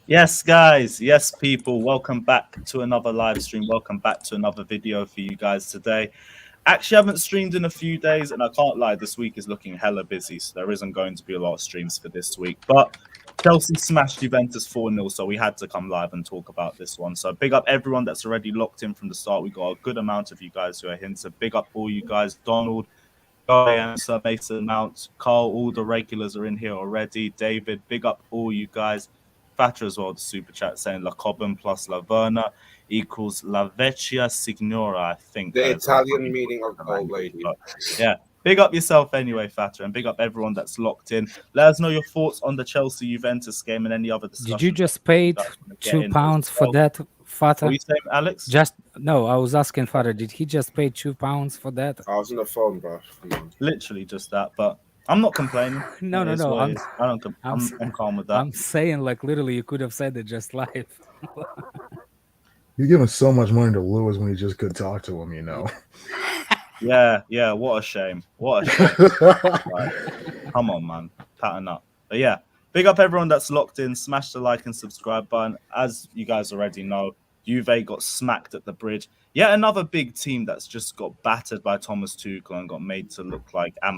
Yes, guys. Yes, people. Welcome back to another live stream. Welcome back to another video for you guys today. Actually, I haven't streamed in a few days, and I can't lie, this week is looking hella busy, so there isn't going to be a lot of streams for this week. But Chelsea smashed Juventus 4-0, so we had to come live and talk about this one. So big up everyone that's already locked in from the start. We got a good amount of you guys who are here. So big up all you guys. Donald, Guy, Sir Mason Mount, Carl, all the regulars are in here already. David, big up all you guys. Fatter as well, the super chat saying La Cobham plus La Verna equals La Vecchia Signora, I think. The Italian meaning of old lady. But yeah, big up yourself anyway, Fatter, and big up everyone that's locked in. Let us know your thoughts on the Chelsea-Juventus game and any other discussion. Did you just pay £2 for that, Father? What are you saying, Alex? No, I was asking Father, did he just pay £2 for that? I was on the phone, bro. Literally just that, but I'm not complaining. No. I'm calm with that. I'm saying, like, literally, you could have said it just live. You're giving so much money to Lewis when you just could talk to him, Yeah, what a shame. What a shame. Like, come on, man. Pattern up. But yeah, big up everyone that's locked in. Smash the like and subscribe button. As you guys already know, Juve got smacked at the bridge. Yet another big team that's just got battered by Thomas Tuchel and got made to look like a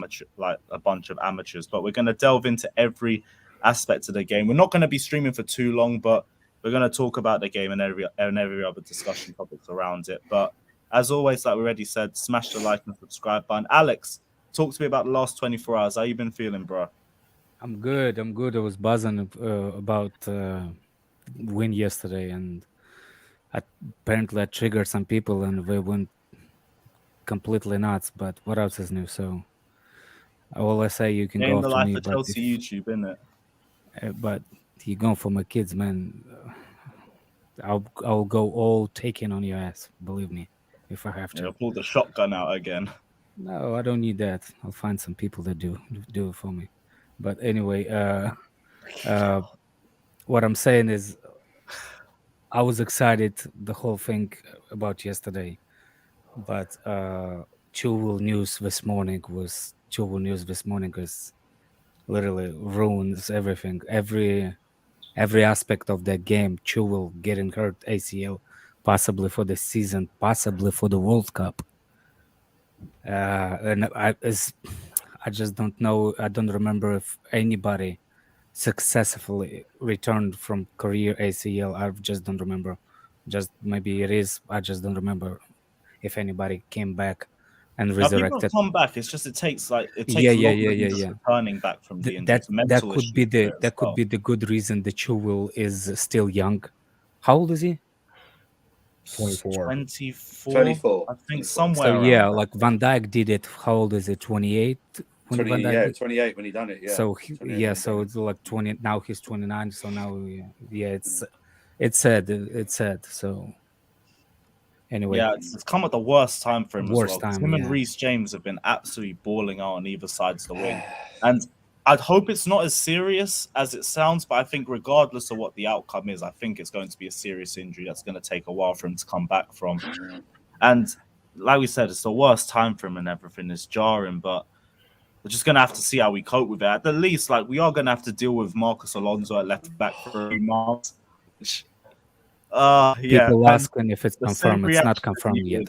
bunch of amateurs. But we're going to delve into every aspect of the game. We're not going to be streaming for too long, but we're going to talk about the game and every other discussion topics around it. But as always, like we already said, smash the like and subscribe button. Alex, talk to me about the last 24 hours. How you been feeling, bro? I'm good. I was buzzing about win yesterday, and apparently I triggered some people, and they went completely nuts. But what else is new? So all I say, you can go the after life me. of Chelsea YouTube, innit? But you going for my kids, man. I'll go all taking on your ass. Believe me, if I have to. You'll pull the shotgun out again. No, I don't need that. I'll find some people that do it for me. But anyway, what I'm saying is, I was excited the whole thing about yesterday, but Chilwell news this morning was literally ruins everything. Every aspect of that game. Chilwell getting hurt, ACL, possibly for the season, possibly for the World Cup. And I just don't know. I don't remember if anybody successfully returned from career ACL. I just don't remember. Just maybe it is. I just don't remember if anybody came back and resurrected. People come back. It's just it takes longer returning back from the injury. That could be the good reason that Chilwell is still young. How old is he? 24. 24. I think somewhere. So yeah, like Van Dijk did it. How old is it? 28. 28 when he done it. Yeah. So so it's like 20. Now he's 29. So now it's sad. So anyway, yeah, it's come at the worst time for him. Him and Reece James have been absolutely balling out on either sides of the wing, and I'd hope it's not as serious as it sounds, but I think regardless of what the outcome is, I think it's going to be a serious injury that's going to take a while for him to come back from. And like we said, it's the worst time for him and everything. It's jarring, but we're just going to have to see how we cope with it. At the least, like, we are going to have to deal with Marcus Alonso at left back for 3 months. People asking if it's confirmed. It's not confirmed yet.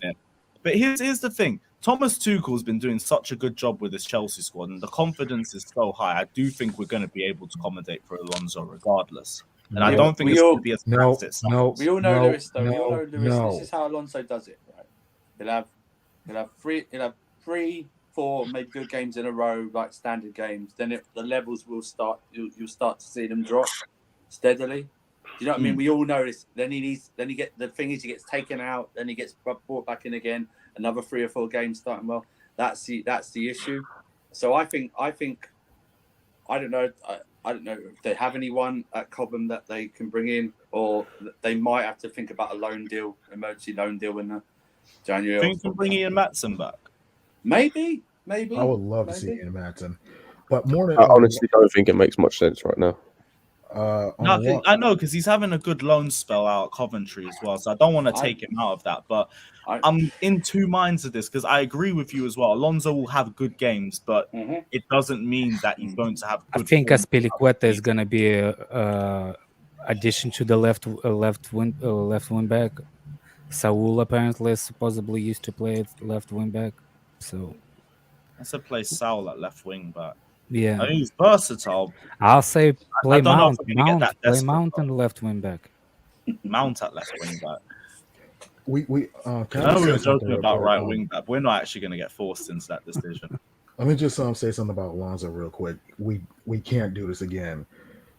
But here's the thing. Thomas Tuchel's been doing such a good job with this Chelsea squad, and the confidence is so high. I do think we're going to be able to accommodate for Alonso regardless. And I don't think it's going to be as bad as it sounds. We all know Lewis, though. We all know Lewis. This is how Alonso does it, right? He'll have three, 4 maybe good games in a row, like standard games. Then the levels will start. You'll start to see them drop steadily. You know what I mean? We all know this. Then he gets taken out. Then he gets brought back in again. Another 3 or 4 games starting well. That's the issue. So I think I don't know if they have anyone at Cobham that they can bring in, or they might have to think about a emergency loan deal in the January. Think of bringing Ian Maatsen back? Maybe. I would love to see Ian Maatsen, but more than I honestly don't think it makes much sense right now. I know, because he's having a good loan spell out at Coventry as well, so I don't want to take him out of that. But I'm in 2 minds of this, because I agree with you as well. Alonso will have good games, but it doesn't mean that he's going to have good. I think Azpilicueta is going to be addition to the left wing back. Saul apparently supposedly used to play at left wing back. So Let's play Saul at left wing back. yeah, I mean, he's versatile. I'll say play I don't know if Mount. we're gonna get that Play desperate, Mount though. and left wing back. Mount at left wing back. We I know we were joking about right wing back. We're not actually going to get forced into that decision. Let me just say something about Alonso real quick. We can't do this again.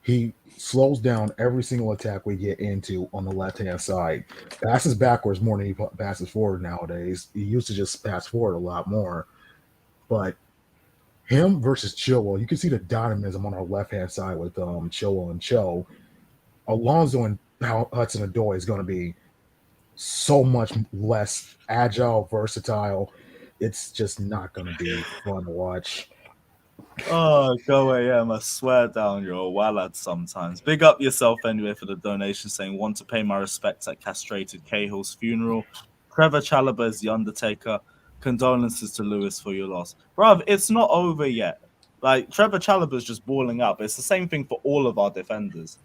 He slows down every single attack we get into on the left-hand side. Passes backwards more than he passes forward nowadays. He used to just pass forward a lot more. But him versus Chilwell, you can see the dynamism on our left-hand side with Chilwell and Cho. Alonso and Hudson-Odoi is going to be so much less agile, versatile. It's just not going to be fun to watch. Oh, go AM, I swear down, you're a wallad sometimes. Big up yourself anyway for the donation saying, want to pay my respects at castrated Cahill's funeral. Trevor Chalobah is the Undertaker. Condolences to Lewis for your loss. Bruv, it's not over yet. Like, Trevor Chalobah's just balling up. It's the same thing for all of our defenders.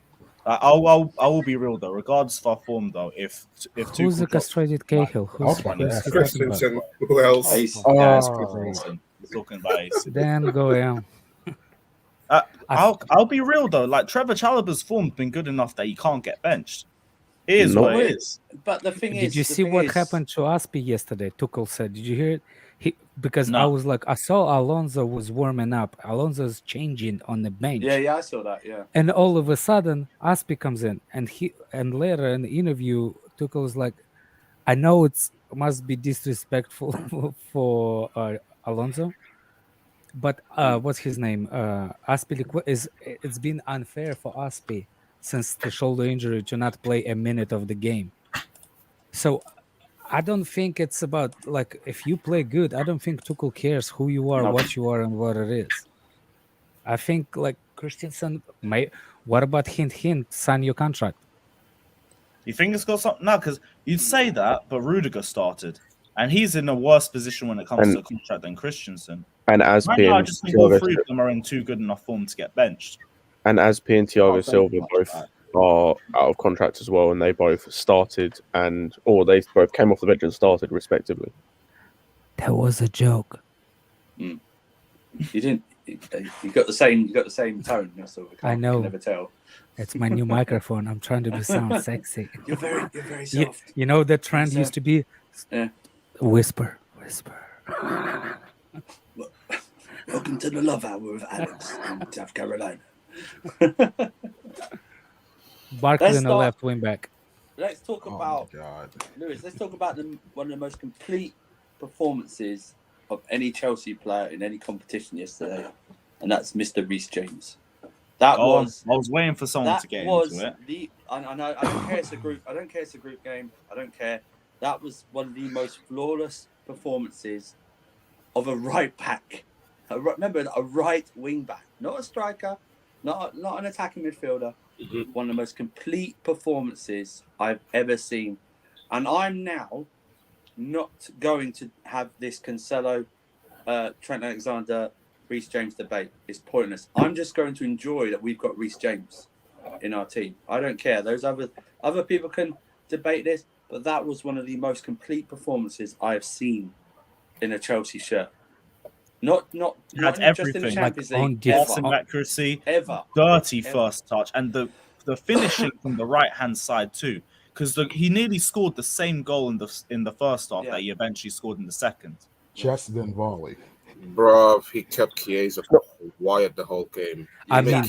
I will be real though, regardless of our form though, if Who's the castrated Cahill? Who's he talking about? Christensen. Who else? Ace. Yeah, it's Christensen. He's talking about Ace. Then go on. I'll be real though. Like Trevor Chalobah's form's been good enough that he can't get benched. It is what it is. But the thing is, did you see what happened to Aspi yesterday? Tuchel said, did you hear it? Because I was like, I saw Alonso was warming up. Alonso's changing on the bench. Yeah, I saw that. Yeah. And all of a sudden, Aspi comes in, and later in the interview, Tuchel was like, I know it must be disrespectful for Alonso, but what's his name? Aspi it's been unfair for Aspi since the shoulder injury to not play a minute of the game. So I don't think it's about, like, if you play good, I don't think Tuchel cares who you are, what you are, and what it is. I think, like, Christensen what about hint, sign your contract? You think it's got something? No, because you'd say that, but Rudiger started. And he's in a worse position when it comes to a contract than Christensen. And as right now, I just think all three of them are in too good enough form to get benched. And Aspi and Thiago Silva both are out of contract as well, and they both started they both came off the bench and started respectively. That was a joke. You didn't. You got the same tone. I know. You can never tell. It's my new microphone. I'm trying to sound sexy. You're very soft. You know the trend used to be whisper. Welcome to the Love Hour with Alex in South Carolina. Barkley on the left wing back. Let's talk about Lewis. Let's talk about one of the most complete performances of any Chelsea player in any competition yesterday, and that's Mr. Reece James. I was waiting for someone to get into it. I don't care. It's a group. I don't care. It's a group game. I don't care. That was one of the most flawless performances of a right back. Remember, a right wing back, not a striker, not an attacking midfielder. Mm-hmm. One of the most complete performances I've ever seen, and I'm now not going to have this Cancelo, Trent Alexander, Reece James debate. It's pointless. I'm just going to enjoy that we've got Reece James in our team. I don't care. Those other people can debate this, but that was one of the most complete performances I have seen in a Chelsea shirt. Not just in the Champions League. Passing accuracy, dirty first touch, and the finishing from the right hand side too. Because he nearly scored the same goal in the first half that he eventually scored in the second. Just then volley. Bruv, he kept Chiesa wired the whole game. I mean,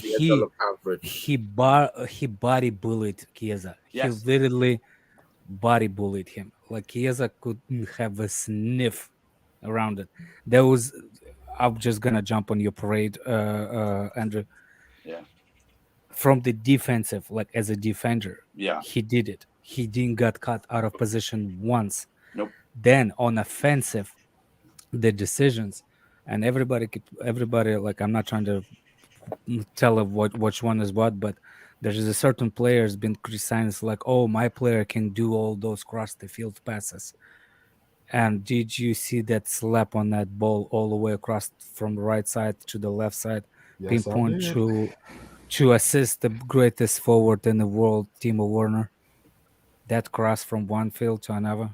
he body bullied Chiesa. Yes. He literally body bullied him. Like, Chiesa couldn't have a sniff around it. I'm just gonna jump on your parade, Andrew. Yeah. From the defensive, like as a defender, he did it. He didn't get caught out of position once. Nope. Then on offensive, the decisions, and everybody, like, I'm not trying to tell which one is what, but there's a certain player has been criticized, like, oh, my player can do all those cross the field passes. And did you see that slap on that ball all the way across from the right side to the left side? Yes, Pinpoint to assist the greatest forward in the world, Timo Werner. That cross from one field to another.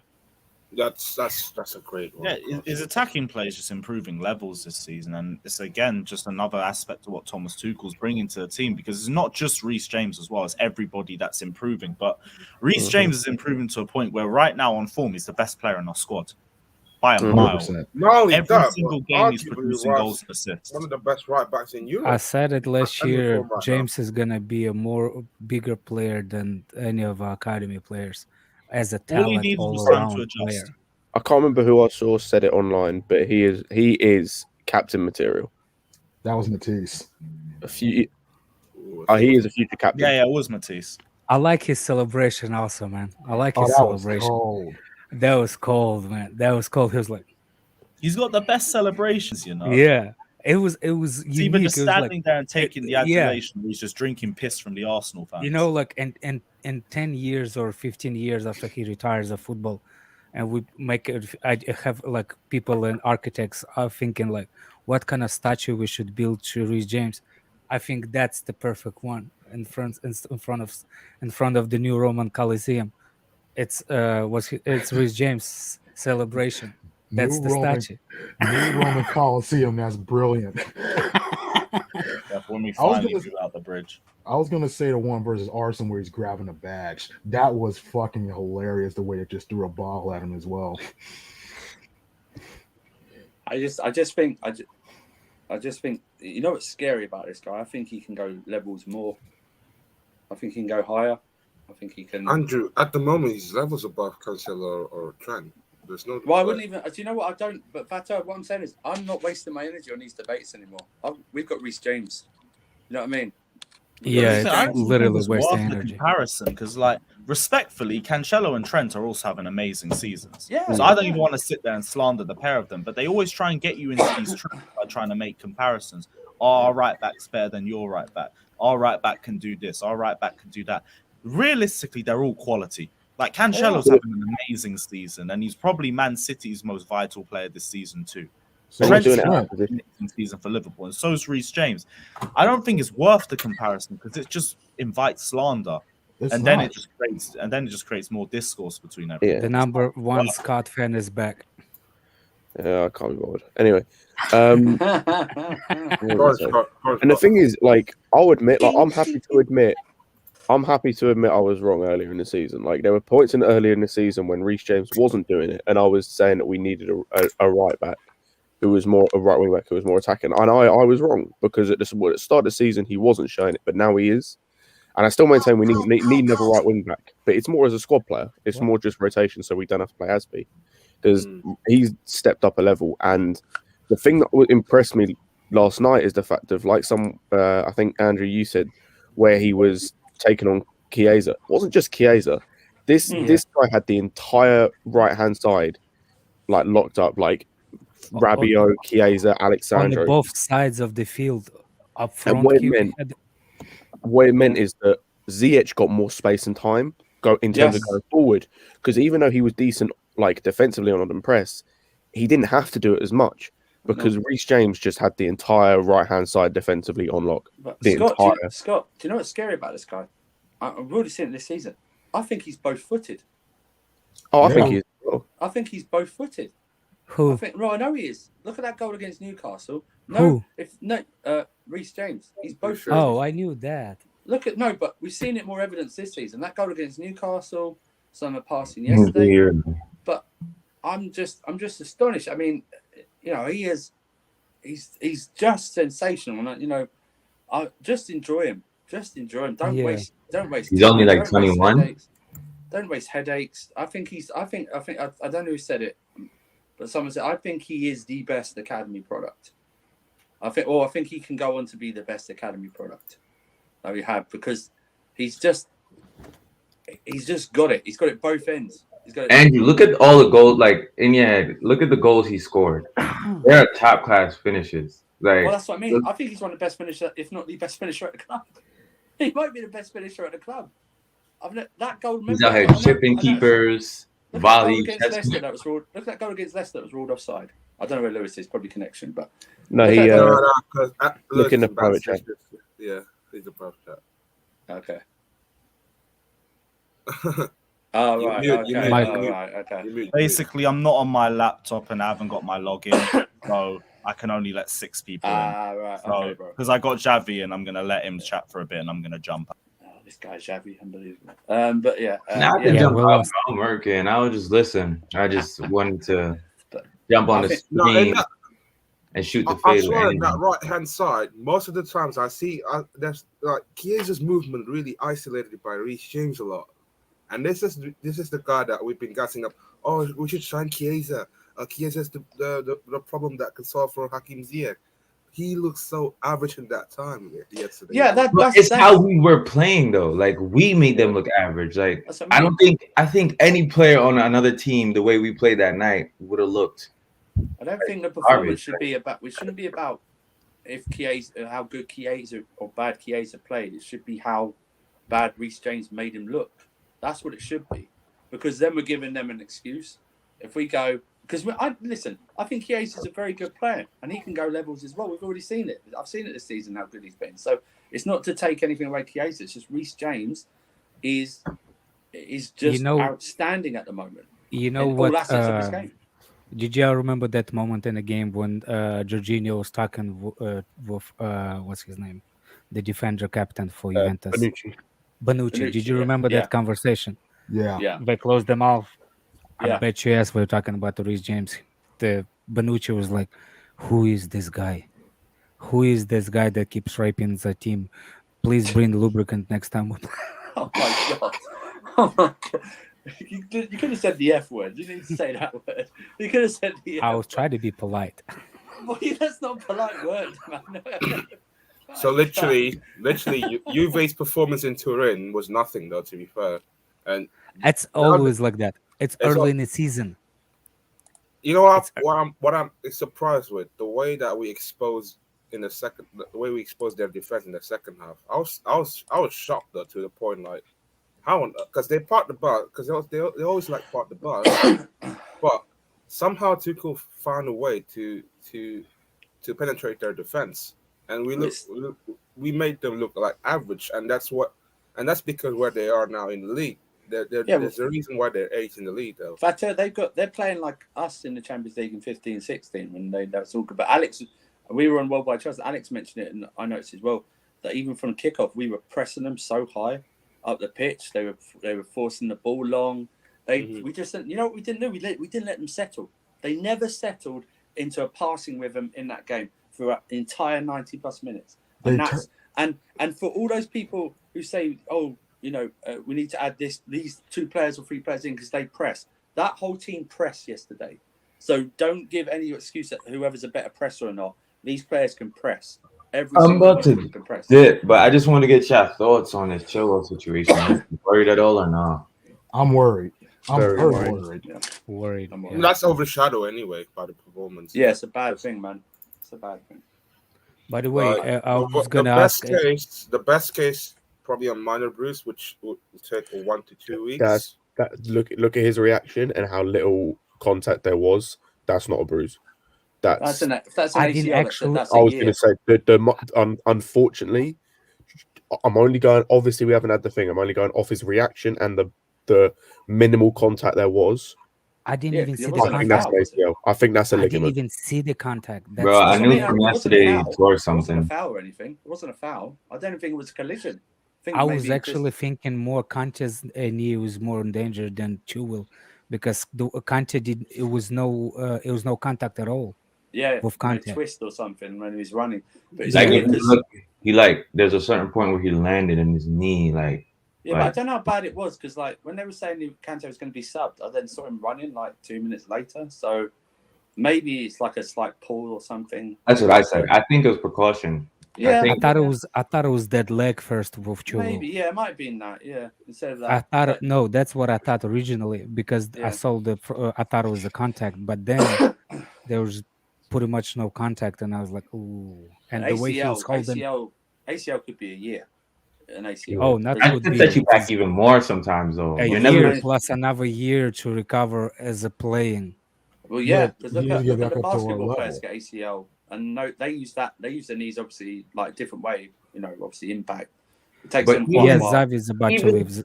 That's a great one. Yeah, his attacking play is just improving levels this season, and it's again just another aspect of what Thomas Tuchel's bringing to the team, because it's not just Reece James as well, it's everybody that's improving. But Reece James is improving to a point where right now on form he's the best player in our squad by a mile. 100%. Not only Every that, single but game he's arguably producing was goals and assists. one of the best right backs in Europe. I said it last And year. form right James is gonna be a bigger player than any of our academy players, as a All he talent needs all was time around to adjust. player. I can't remember who I saw said it online, but he is captain material. That was Matisse. He is a future captain. Yeah, it was Matisse. I like his celebration also, man. I like Oh, his that was celebration. cold. That was cold, man. That was cold. He was like, He's got the best celebrations, you know. yeah. It was It's unique. even just It was like, standing there and taking the yeah. adulation. He's just drinking piss from the Arsenal fans. You know, like in 10 years or 15 years after he retires of football, and we make it, I have like people and architects are thinking like, what kind of statue we should build to Reece James. I think that's the perfect one in front of the new Roman Coliseum. It's Reece James celebration. That's the statue. New Roman Coliseum. That's brilliant. Yeah, when we finally move out the bridge. I was gonna say the one versus Arsenal where he's grabbing the bags. That was fucking hilarious. The way it just threw a ball at him as well. I just think you know what's scary about this guy? I think he can go levels more. I think he can go higher. I think he can. Andrew, at the moment, he's levels above Cancelo or Trent. There's no. Well, I wouldn't even. Do you know what? I don't. But Vato, what I'm saying is, I'm not wasting my energy on these debates anymore. We've got Reece James. You know what I mean? Yeah, I it's don't literally think it's wasting worth the energy. comparison, because, like, respectfully, Cancelo and Trent are also having amazing seasons. Yeah. So I don't even want to sit there and slander the pair of them, but they always try and get you into these traps by trying to make comparisons. Our right back's better than your right back. Our right back can do this. Our right back can do that. Realistically, they're all quality. Like, Cancelo's having an amazing season, and he's probably Man City's most vital player this season too. So Trent's doing it having out an amazing season for Liverpool, and so is Reece James. I don't think it's worth the comparison, because it just invites slander, and then it just creates more discourse between everyone. Yeah. The number one Scott fan is back. Yeah, I can't be bothered. Anyway, and the thing is, like, I'll admit, like, I'm happy to admit I was wrong earlier in the season. Like, there were points earlier in the season when Reece James wasn't doing it, and I was saying that we needed a right back who was more a right wing back who was more attacking. And I was wrong, because at the start of the season he wasn't showing it, but now he is. And I still maintain we need another right wing back, but it's more as a squad player. It's more just rotation, so we don't have to play Asby, because he's stepped up a level. And the thing that impressed me last night is the fact of, like, I think Andrew, you said, where he was taking on Chiesa. It wasn't just Chiesa. This guy had the entire right hand side like locked up, like Rabiot, Chiesa, Alexandro. On both sides of the field, up front. And what it meant is that Ziyech got more space and time in terms of going forward, because even though he was decent, like, defensively on the press, he didn't have to do it as much, because Reece James just had the entire right hand side defensively on lock. Scott, do you know what's scary about this guy? I've already seen it this season. I think he's both footed. Oh, I think he is. Well. I think he's both footed. Who? I know he is. Look at that goal against Newcastle. Reece James. He's both footed. Oh, I knew that. But we've seen it more evidence this season. That goal against Newcastle, some of passing yesterday. But I'm just astonished. I mean, you know, he's just sensational. You know, I just enjoy him. Don't waste. He's only like 21. Don't waste headaches. I don't know who said it, but someone said, I think he is the best academy product. I think he can go on to be the best academy product that we have, because he's just got it. He's got it both ends. Andrew, look at all the goals. Like, in your head, look at the goals he scored. They're top class finishes. Like, well, that's what I mean. I think he's one of the best finishers, if not the best finisher at the club. He might be the best finisher at the club. That goal. He's out here chipping keepers, volley. Look at that goal against Leicester that was ruled offside. I don't know where Lewis is. Probably connection, but no, he look in the private chat. Yeah, is above that. Okay. Oh, You right. mute- Okay. you mute- Right. Okay. You mute- Basically, I'm not on my laptop and I haven't got my login, so I can only let 6 people in. Right. Okay, So, bro. because I got Javi and I'm gonna let him chat for a bit, and I'm gonna jump out. Oh, this guy's Xavi, unbelievable. But yeah. Nah, I yeah. can jump we out. lost. I'm working. I will just listen. I just wanted to But jump on I the think- No, and screen that, and shoot the I fade. swear on that right hand side, most of the times I see there's like Chiesa's movement really isolated by Reece James a lot, and this is the guy that we've been gassing up. Oh, we should sign Chiesa. Chiesa's the problem that can solve for Hakim Ziyech. He looks so average in that time yesterday. Yeah, But it's how we were playing though. Like we made them look average. Like That's what I I mean. don't think any player on another team the way we played that night would have looked. I don't think the performance garbage, should be about. We shouldn't be about if Chiesa, how good Chiesa or bad Chiesa played. It should be how bad Reece James made him look. That's what it should be, because then we're giving them an excuse. If we go, because I think Chiesa is a very good player and he can go levels as well. We've already seen it. I've seen it this season how good he's been. So it's not to take anything away Chiesa. It's just Reece James is just outstanding at the moment. You know in what? all aspects of his game. Did you remember that moment in the game when Jorginho was talking with what's his name, the defender captain for Juventus, Bonucci? Did you remember that conversation? Yeah. They closed them off. Yeah. I bet you yes, we're talking about Reece James. The Bonucci was like, "Who is this guy? Who is this guy that keeps raping the team? Please bring lubricant next time." Oh my god! Oh my god! You could have said the F word. You didn't say that word. You could have said the F I was trying to be polite. Boy, that's not a polite word, man. So literally, Juve's performance in Turin was nothing, though. To be fair, and it's always like that. It's early in the season. You know what I'm surprised with the way that we exposed the way we exposed their defense in the second half. I was shocked though, to the point like how, because they parked the bus, because they always like park the bus, but somehow Tuchel found a way to penetrate their defense, and we made them look like average, and that's because where they are now in the league. There's a reason why they're 8th in the league, though. They're playing like us in the Champions League in 15-16 when that's all good. But Alex, we were on Worldwide Trust. Alex mentioned it, and I noticed as well that even from kickoff, we were pressing them so high up the pitch. They were forcing the ball long. We just, you know what we didn't do? We didn't let them settle. They never settled into a passing rhythm in that game for the entire 90+ minutes. And for all those people who say, oh, we need to add these 2 players or 3 players in because they press. That whole team pressed yesterday. So don't give any excuse that whoever's a better presser or not. These players can press. I'm about to dip, but I just want to get your thoughts on this Chilwell situation. Are you worried at all or not? I'm worried. I'm very worried. Yeah. Worried. Yeah. That's overshadowed anyway by the performance. Yeah, it's a bad thing, man. It's a bad thing. By the way, I was going to ask. The best case, probably a minor bruise, which will take 1 to 2 weeks. Look at his reaction and how little contact there was. That's not a bruise. That's an ACL. I was going to say unfortunately, I'm only going. Obviously, we haven't had the thing. I'm only going off his reaction and the minimal contact there was. I didn't even see the contact. I think that's an ACL. I think that's a ligament. I didn't even see the contact. Bro, I knew from yesterday or something. It wasn't a foul or anything. It wasn't a foul. I don't think it was a collision. I was actually thinking more Kante's knee was more in danger than Chilwell, because Kante it was no contact at all. Yeah, with Kante. Twist or something when he was running. But there's a certain point where he landed in his knee, but I don't know how bad it was, because when they were saying Kante was going to be subbed, I then saw him running 2 minutes later. So maybe it's like a slight pull or something. That's what I said. I think it was precaution. Yeah, I thought it was dead leg first with Chilwell. Maybe, yeah, it might have been that. Yeah, instead of that. That's what I thought originally, because I saw I thought it was a contact, but then there was pretty much no contact, and I was like, ooh. And the way he was holding, ACL could be a year. An ACL. Oh, that would set you back even more sometimes, though. A year plus another year to recover as a playing. Well, yeah, because look at the basketball players get ACL and no, they use their knees obviously like a different way. Obviously impact. It takes But them quite Yeah, a while. Xavi's about to Even- leave.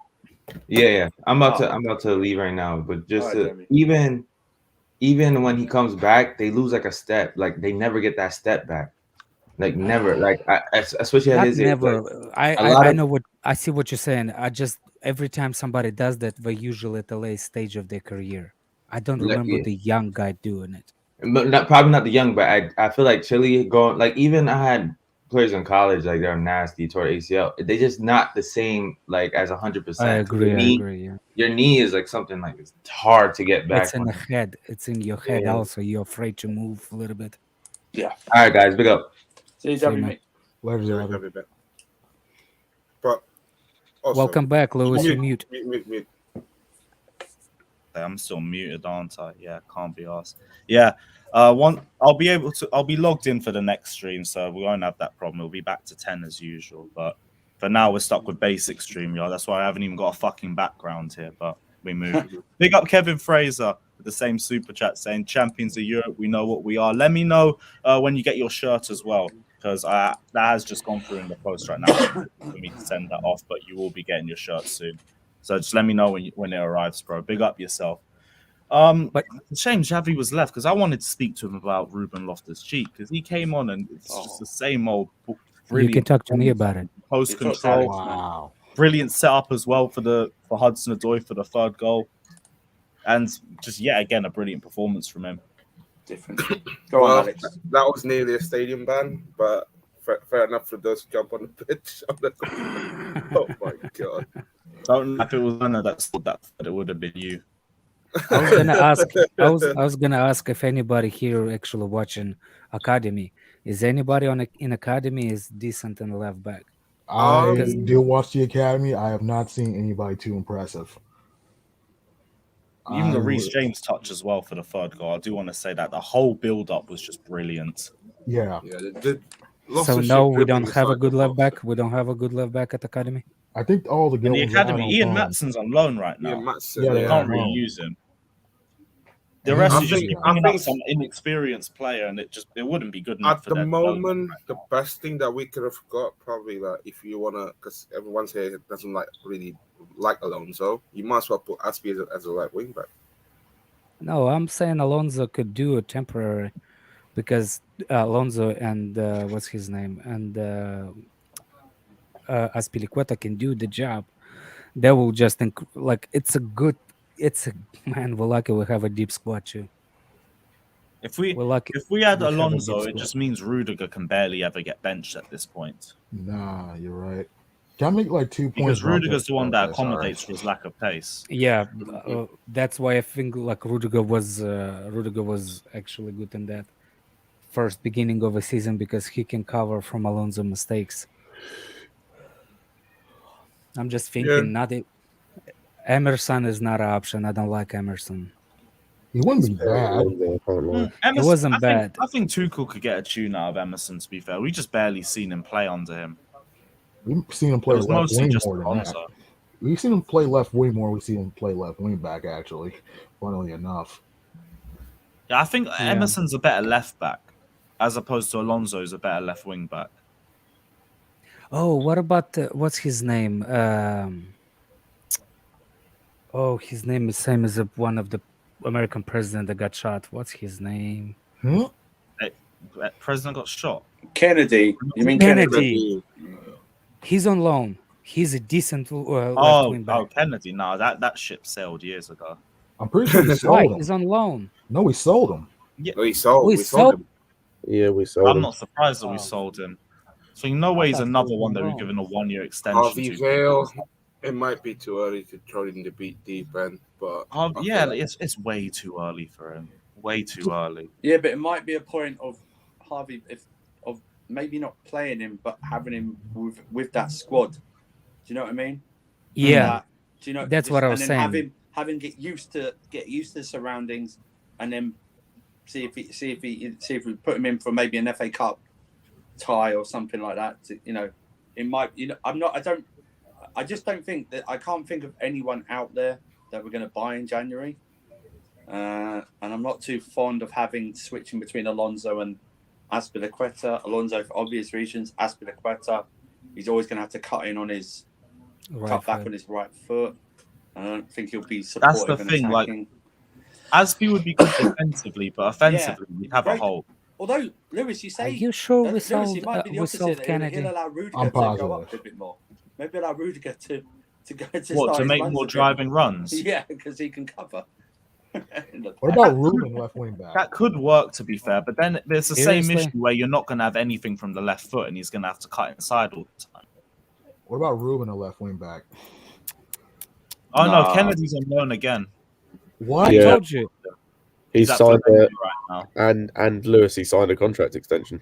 Yeah. I'm about to leave right now. But just All right, even when he comes back, they lose like a step. Like they never get that step back. Like never. Like especially at Not his age. never. Like, a lot I of know what I see what you're saying. I just every time somebody does that, they're usually at the late stage of their career. I don't Like, remember yeah. the young guy doing it. But probably not the young, but I feel like Chile going like even I had players in college like they're nasty toward ACL. They just not the same like as 100%. I agree. Yeah, Your knee is like something like it's hard to get back it's in from. the head. It's in your head. Yeah. Also, you're afraid to move a little bit. Yeah. All right, guys, big up. See you, See you, Xavi, man. mate. Later, Yeah, Xavi. every bit. But also, Welcome back, Lewis. You're mute. mute. I'm still muted, aren't I? Yeah, can't be asked. Yeah, I'll be logged in for the next stream, so we won't have that problem. We'll be back to 10 as usual. But for now, we're stuck with basic stream, y'all. That's why I haven't even got a fucking background here. But we move. Big up Kevin Fraser with the same super chat saying, "Champions of Europe, we know what we are." Let me know when you get your shirt as well, because that has just gone through in the post right now for me to send that off. But you will be getting your shirt soon. So just let me know when it arrives, bro. Big up yourself. But it's a shame Xavi was left because I wanted to speak to him about Ruben Loftus-Cheek because he came on and it's just the same old. You can talk to me about it. Post control, Wow. brilliant setup as well for Hudson-Odoi for the third goal, and just yet again a brilliant performance from him. Different. Go on, Alex. That was nearly a stadium ban, but fair enough for those to jump on the pitch. Oh my god! Don't know if it was Werner that scored that, but it would have been you. I was gonna ask. I was gonna ask if anybody here actually watching Academy. Is anybody in Academy is decent in the left back? I do watch the Academy. I have not seen anybody too impressive. Even the Reece James touch as well for the third goal. I do want to say that the whole build-up was just brilliant. Yeah. So no, we don't have a good left back. We don't have a good left back at Academy. I think all the good in the ones are Academy, out on Ian loan. Matson's on loan right now. Ian Matson, They can't yeah. really use him. The And rest he's- is just I bringing think- up some inexperienced player, and it wouldn't be good enough At for the their moment, development right the now. best thing that we could have got probably like if you wanna, because everyone's here doesn't really like Alonso, you might as well put Aspie as a right wing back. No, I'm saying Alonso could do a temporary, because Alonso and what's his name and Aspilicueta can do the job. They will just it's a man. We're lucky we have a deep squad too. If we We're lucky. if we had we have a Alonso, deep it squad. just means Rudiger can barely ever get benched at this point. Nah, you're right. Can I make like 2 points? Because about Rudiger's this? the one that Okay, sorry. accommodates for his lack of pace. Yeah, that's why I think like Rudiger was actually good in that first beginning of a season because he can cover from Alonso mistakes. I'm just thinking, Emerson is not an option. I don't like Emerson. He wouldn't be bad. Emerson, wasn't bad. I think Tuchel could get a tune out of Emerson, to be fair. We just barely seen him play under him. We've seen him It play was left mostly wing just more than that. Alonso. We've seen him play left wing more. We've seen him play left wing back, actually, funnily enough. Yeah, I think Emerson's a better left back, as opposed to Alonso's a better left wing back. Oh, what about what's his name? His name is same as one of the American president that got shot. What's his name? President got shot. Kennedy. You mean Kennedy? He's on loan. He's a decent left wing back. Oh, Kennedy. No, that ship sailed years ago. I'm pretty sure we Why? sold him. He's on loan. No, we sold him. Yeah, We sold him. Yeah, we sold I'm him. not surprised that we sold him. So in no way he's another one that we've given a 1-year extension Harvey to. Vale, it might be too early to throw it in the deep end, but It's way too early for him. Way too early. Yeah, but it might be a point of Harvey of maybe not playing him, but having him with that squad. Do you know what I mean? Yeah. Do you know? That's what I was saying. Have him get used to the surroundings, and then see if we put him in for maybe an FA Cup tie or something like that. It might. I just don't think that I can't think of anyone out there that we're going to buy in January. And I'm not too fond of switching between Alonso and Aspilicueta, Alonso for obvious reasons. Aspilicueta, he's always going to have to cut in on his cut back on his right foot. I don't think he'll be supportive. That's the thing. Attacking. Like, Aspie would be good defensively, but offensively, we'd have a hole. Although, Lewis, you say... Are you sure we Lewis, sold, it might be the opposite. Kennedy? He'll allow Rudiger to go up a bit more. Maybe allow Rudiger to go to what, to make more driving runs? Yeah, because he can cover. What about Ruben left wing back? That could work, to be fair, but then there's the same issue where you're not going to have anything from the left foot, and he's going to have to cut inside all the time. What about Ruben, a left wing back? Oh no, Kennedy's on loan again. What? Yeah. I told you. He's signed right now. and Lewis, he signed a contract extension.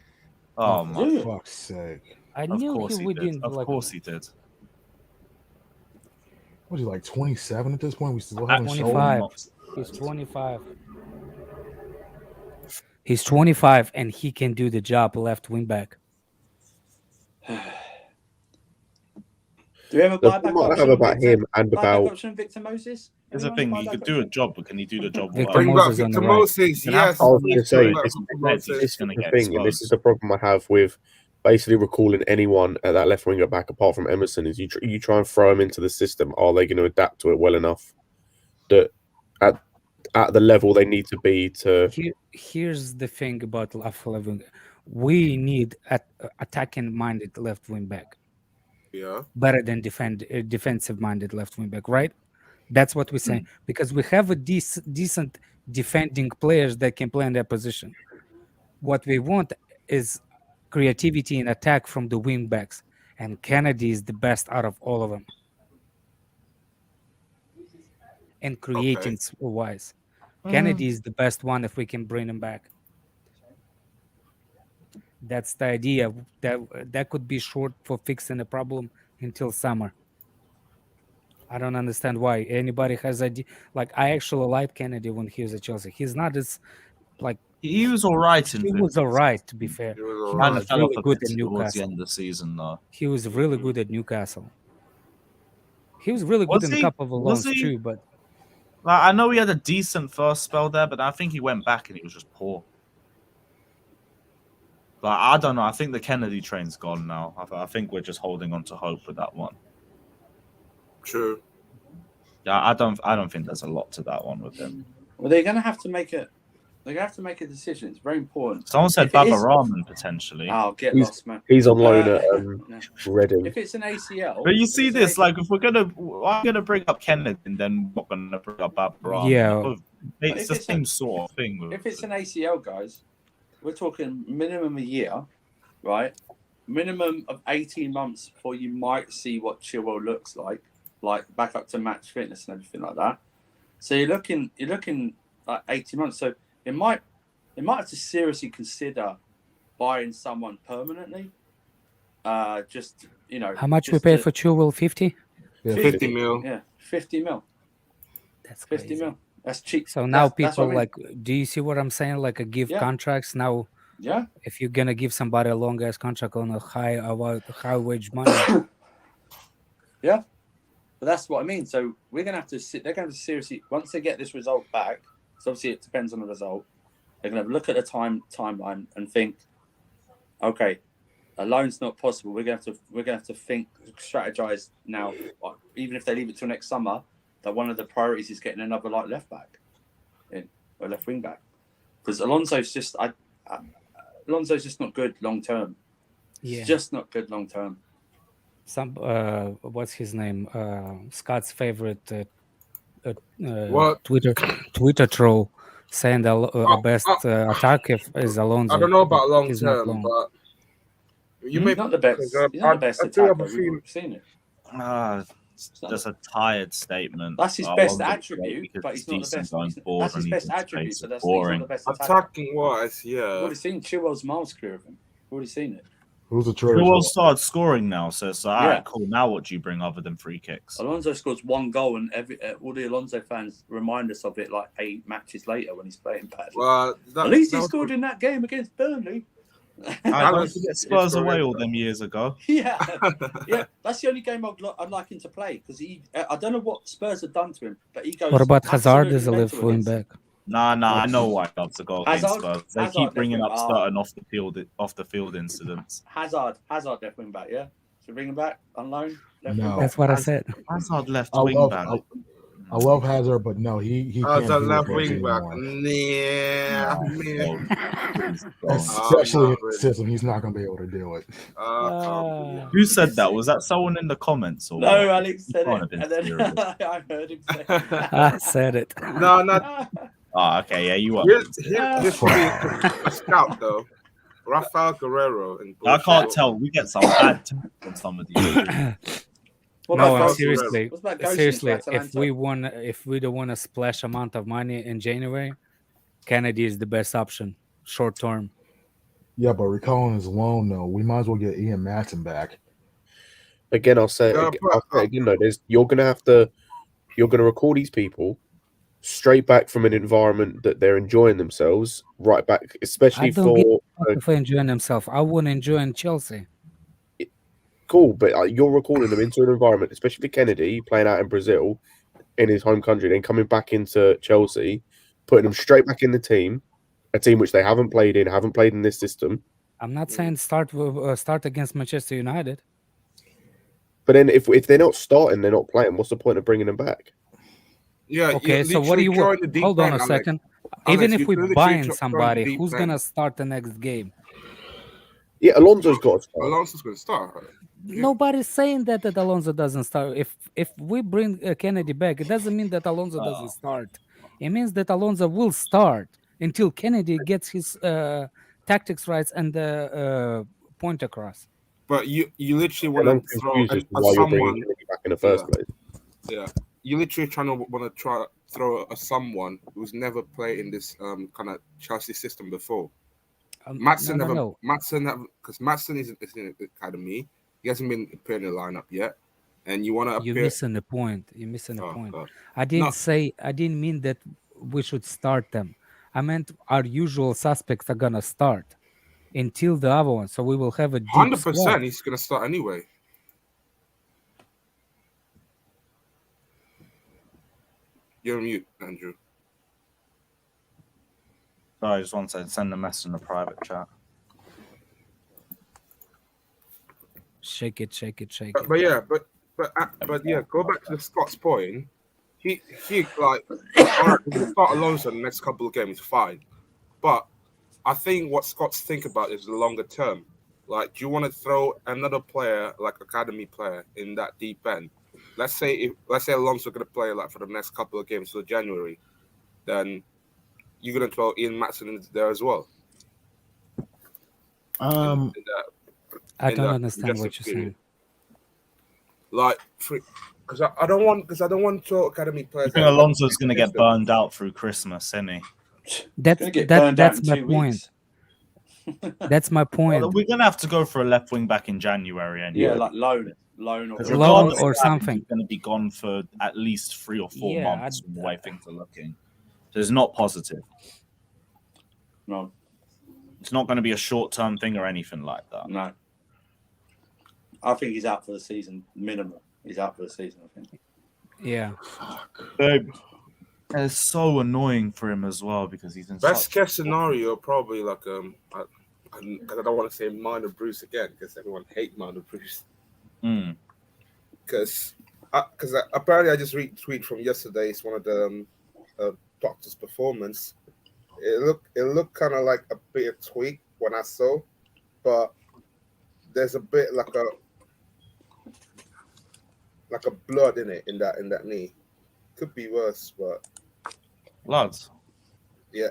Oh my fuck's sake! I of knew course he he wouldn't. did. Of course he did. Was he like 27 at this point? We still haven't 25. He's 25. He's 25, and he can do the job left wing back. Do we have a buyback option? About him and about option, Victor Moses? There's a thing, he could do a job, but can he do the job well? Victor Moses on the right. Yes. I was going to say, this is the thing, and this is the problem I have with basically recalling anyone at that left winger back apart from Emerson, is you try and throw them into the system. Are they going to adapt to it well enough that at the level they need to be to... Here's the thing about left wing. We need attacking-minded left wing back. Yeah. Better than defensive-minded left wing back, right? That's what we're saying. Because we have a decent defending players that can play in that position. What we want is creativity and attack from the wing backs. And Kennedy is the best out of all of them. And creating wise. Kennedy is the best one if we can bring him back. That's the idea. That could be short for fixing the problem until summer. I don't understand why anybody has idea. Like, I actually liked Kennedy when he was at Chelsea. He's not as like he was all right. He was all right, to be fair. He was really good at Newcastle. Towards the end of the season, though. He was really good at Newcastle. He was really good in a couple of loans too, but. Like, I know he had a decent first spell there, but I think he went back and he was just poor. But I don't know. I think the Kennedy train's gone now. I think we're just holding on to hope with that one. True. Yeah, I don't think there's a lot to that one with him. Well, they're gonna have to make a a decision. It's very important. Someone said Baba Rahman potentially. Oh, get lost, man. He's on loan at Reading. If it's an ACL, but you see this, like, if I'm gonna bring up Kennedy, and then we're gonna bring up Baba Rahman. Yeah, it's the same sort of thing. If it's an ACL, guys, we're talking minimum a year, right? Minimum of 18 months before you might see what Chilwell looks like back up to match fitness and everything like that. So you're looking like 18 months. So it might have to seriously consider buying someone permanently. Just, you know. How much we pay for Chilwell? 50? Yeah, 50 mil. Yeah, 50 mil. That's 50 crazy. mil. That's cheap. So now people like, do you see what I'm saying? Like, give contracts now. Yeah. If you're gonna give somebody a long ass contract on a high wage money. Yeah. But that's what I mean. So we're gonna have to they're gonna have to seriously, once they get this result back, so obviously it depends on the result, they're gonna look at the timeline and think, okay, a loan's not possible. We're gonna have to think, strategize now, even if they leave it till next summer, that one of the priorities is getting another left back or left wing back. Because Alonso's just not good long term. Yeah. He's just not good long term. Some what's his name? Scott's favorite Twitter troll saying the best attack is Alonso. I don't know about long term, but you may not the best. He's not the best attacker. We've seen it. That's a tired statement. That's his best attribute, but he's not the best. That's his best attribute, but that's not the best attacker. Attacking wise, yeah. We've already seen Chilwell's miles career of him. We've already seen it. Who's the traitor? Chilwell started scoring now, so it's all right, cool. Now what do you bring other than free kicks? Alonso scores one goal, and all the Alonso fans remind us of it like 8 matches later when he's playing badly. Well, at least he scored in that game against Burnley. I don't forget Spurs away all them years ago. Yeah, that's the only game I'd like him to play because I don't know what Spurs have done to him, but he goes. What about Hazard as a left wing back? Nah, I know why he loves to go against Hazard? Spurs. They Hazard keep bringing up definitely. certain off the field incidents. Hazard left wing back. Yeah, should we bring him back on loan? Left wing No. back? That's what I said. Hazard left I wing love back. I love Hazard, but no, he can't As a do it left for us wing back, anymore. nah. Especially in the system, he's not going to be able to do it. Who said that? Was that someone in the comments? Or No, what? Alex said Can't it, have and been then serious. I heard him say it. I said it. No, not. Oh, okay, yeah, you are. Here's probably a scout though. Rafael Guerrero. I can't tell. We get some bad takes on some of these. What No, about seriously, What's about Gosens seriously. to Atalanta? If we don't want a splash amount of money in January, Kennedy is the best option, short term. Yeah, but recalling his loan, though, we might as well get Ian Matson back. Again, I'll say it again though. You're gonna record these people straight back from an environment that they're enjoying themselves, right back, especially I don't give for a fuck for enjoying himself. I wouldn't enjoy in Chelsea. cool, but you're recording them into an environment, especially for Kennedy playing out in Brazil, in his home country, then coming back into Chelsea, putting them straight back in the team, a team which they haven't played in this system. I'm not saying start against Manchester United. But then if they're not starting, they're not playing. What's the point of bringing them back? Yeah. Okay, so what do you want? Hold on a second. Even if we're buying somebody, who's gonna start the next game? Yeah, Alonso's got to start. Alonso's going to start. Nobody's saying that Alonso doesn't start. If we bring Kennedy back, it doesn't mean that Alonso doesn't start. It means that Alonso will start until Kennedy gets his tactics right and the point across. But you literally want to throw why you're bringing someone Kennedy back in the first place. Yeah, you literally want to try throw someone who's never played in this kind of Chelsea system before. Matson because Matson is in the academy. He hasn't been appearing in the lineup yet, and you want to. You're missing the point. You're missing the point. God. I didn't mean that we should start them. I meant our usual suspects are gonna start until the other one, so we will have a 100%. He's gonna start anyway. You're on mute, Andrew. Sorry, I just want to send a message in the private chat. Shake it. But yeah, go back to the Scott's point. He like, all right, we can start Alonso in the next couple of games, fine. But I think what Scott's think about is the longer term. Like, do you want to throw another player, like academy player, in that deep end? Let's say Alonso's going to play like for the next couple of games till January, then you're going to throw Ian Matson in there as well. I don't understand what you're saying. Like, because I don't want to throw academy players. I think Alonso's going to get burned out through Christmas, isn't he? That's my point. That's my point. Well, we're going to have to go for a left wing back in January anyway. Yeah, like loan or something. He's going to be gone for at least 3 or 4 months from the way things are looking. So it's not positive. No. It's not going to be a short-term thing or anything like that. No. I think he's out for the season, minimum. He's out for the season, I think. Yeah. Fuck. It's so annoying for him as well because he's in best case scenario, probably like I don't want to say minor Bruce again because everyone hates minor Bruce. Because apparently I just retweet from yesterday. It's one of the doctor's performance. It looked kind of like a bit of tweak when I saw, but there's a bit like a blood in it in that knee. Could be worse, but bloods. Yeah.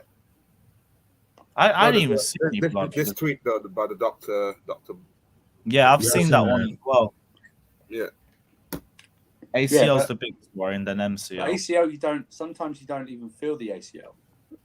I didn't even see any blood. This tweet though by the doctor. Yeah, I've seen that one as well. Yeah. ACL's the biggest worry, and then MCL. ACL, sometimes you don't even feel the ACL.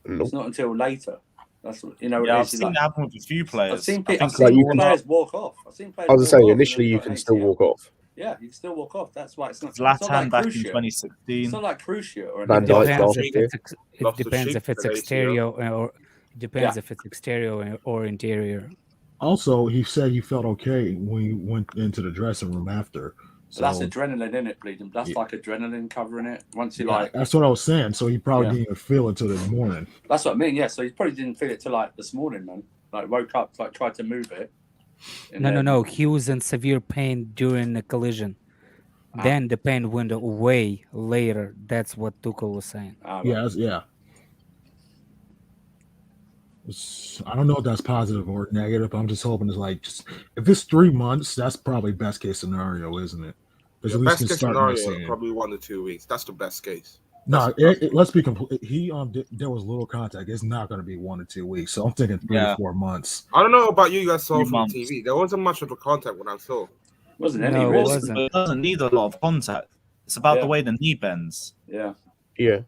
Nope. It's not until later. That's what, you know. Yeah, I've seen that happen with a few players. I've seen players walk off. I was saying initially you can still walk off. Yeah, you can still walk off. That's why it's not. Zlatan back in 2016. It's not like Cruciate or anything. It depends if it's exterior or if it's exterior or interior. Also, he said he felt okay when he went into the dressing room after. So that's adrenaline in it, bleeding. That's like adrenaline covering it. Once you that's what I was saying. So he probably didn't even feel it till this morning. That's what I mean. Yeah. So he probably didn't feel it till like this morning, man. Like woke up, like tried to move it. No. He was in severe pain during the collision. Then the pain went away later. That's what Tuchel was saying. Yeah. I don't know if that's positive or negative. I'm just hoping it's like, if it's 3 months, that's probably best case scenario, isn't it? The best case scenario, probably 1 to 2 weeks. That's the best case. No, let's be complete. There was little contact. It's not going to be 1 to 2 weeks. So I'm thinking 3 to 4 months. I don't know about you guys saw from TV. There wasn't much of a contact when I saw. Wasn't any? No, it doesn't need a lot of contact. It's about the way the knee bends. Yeah.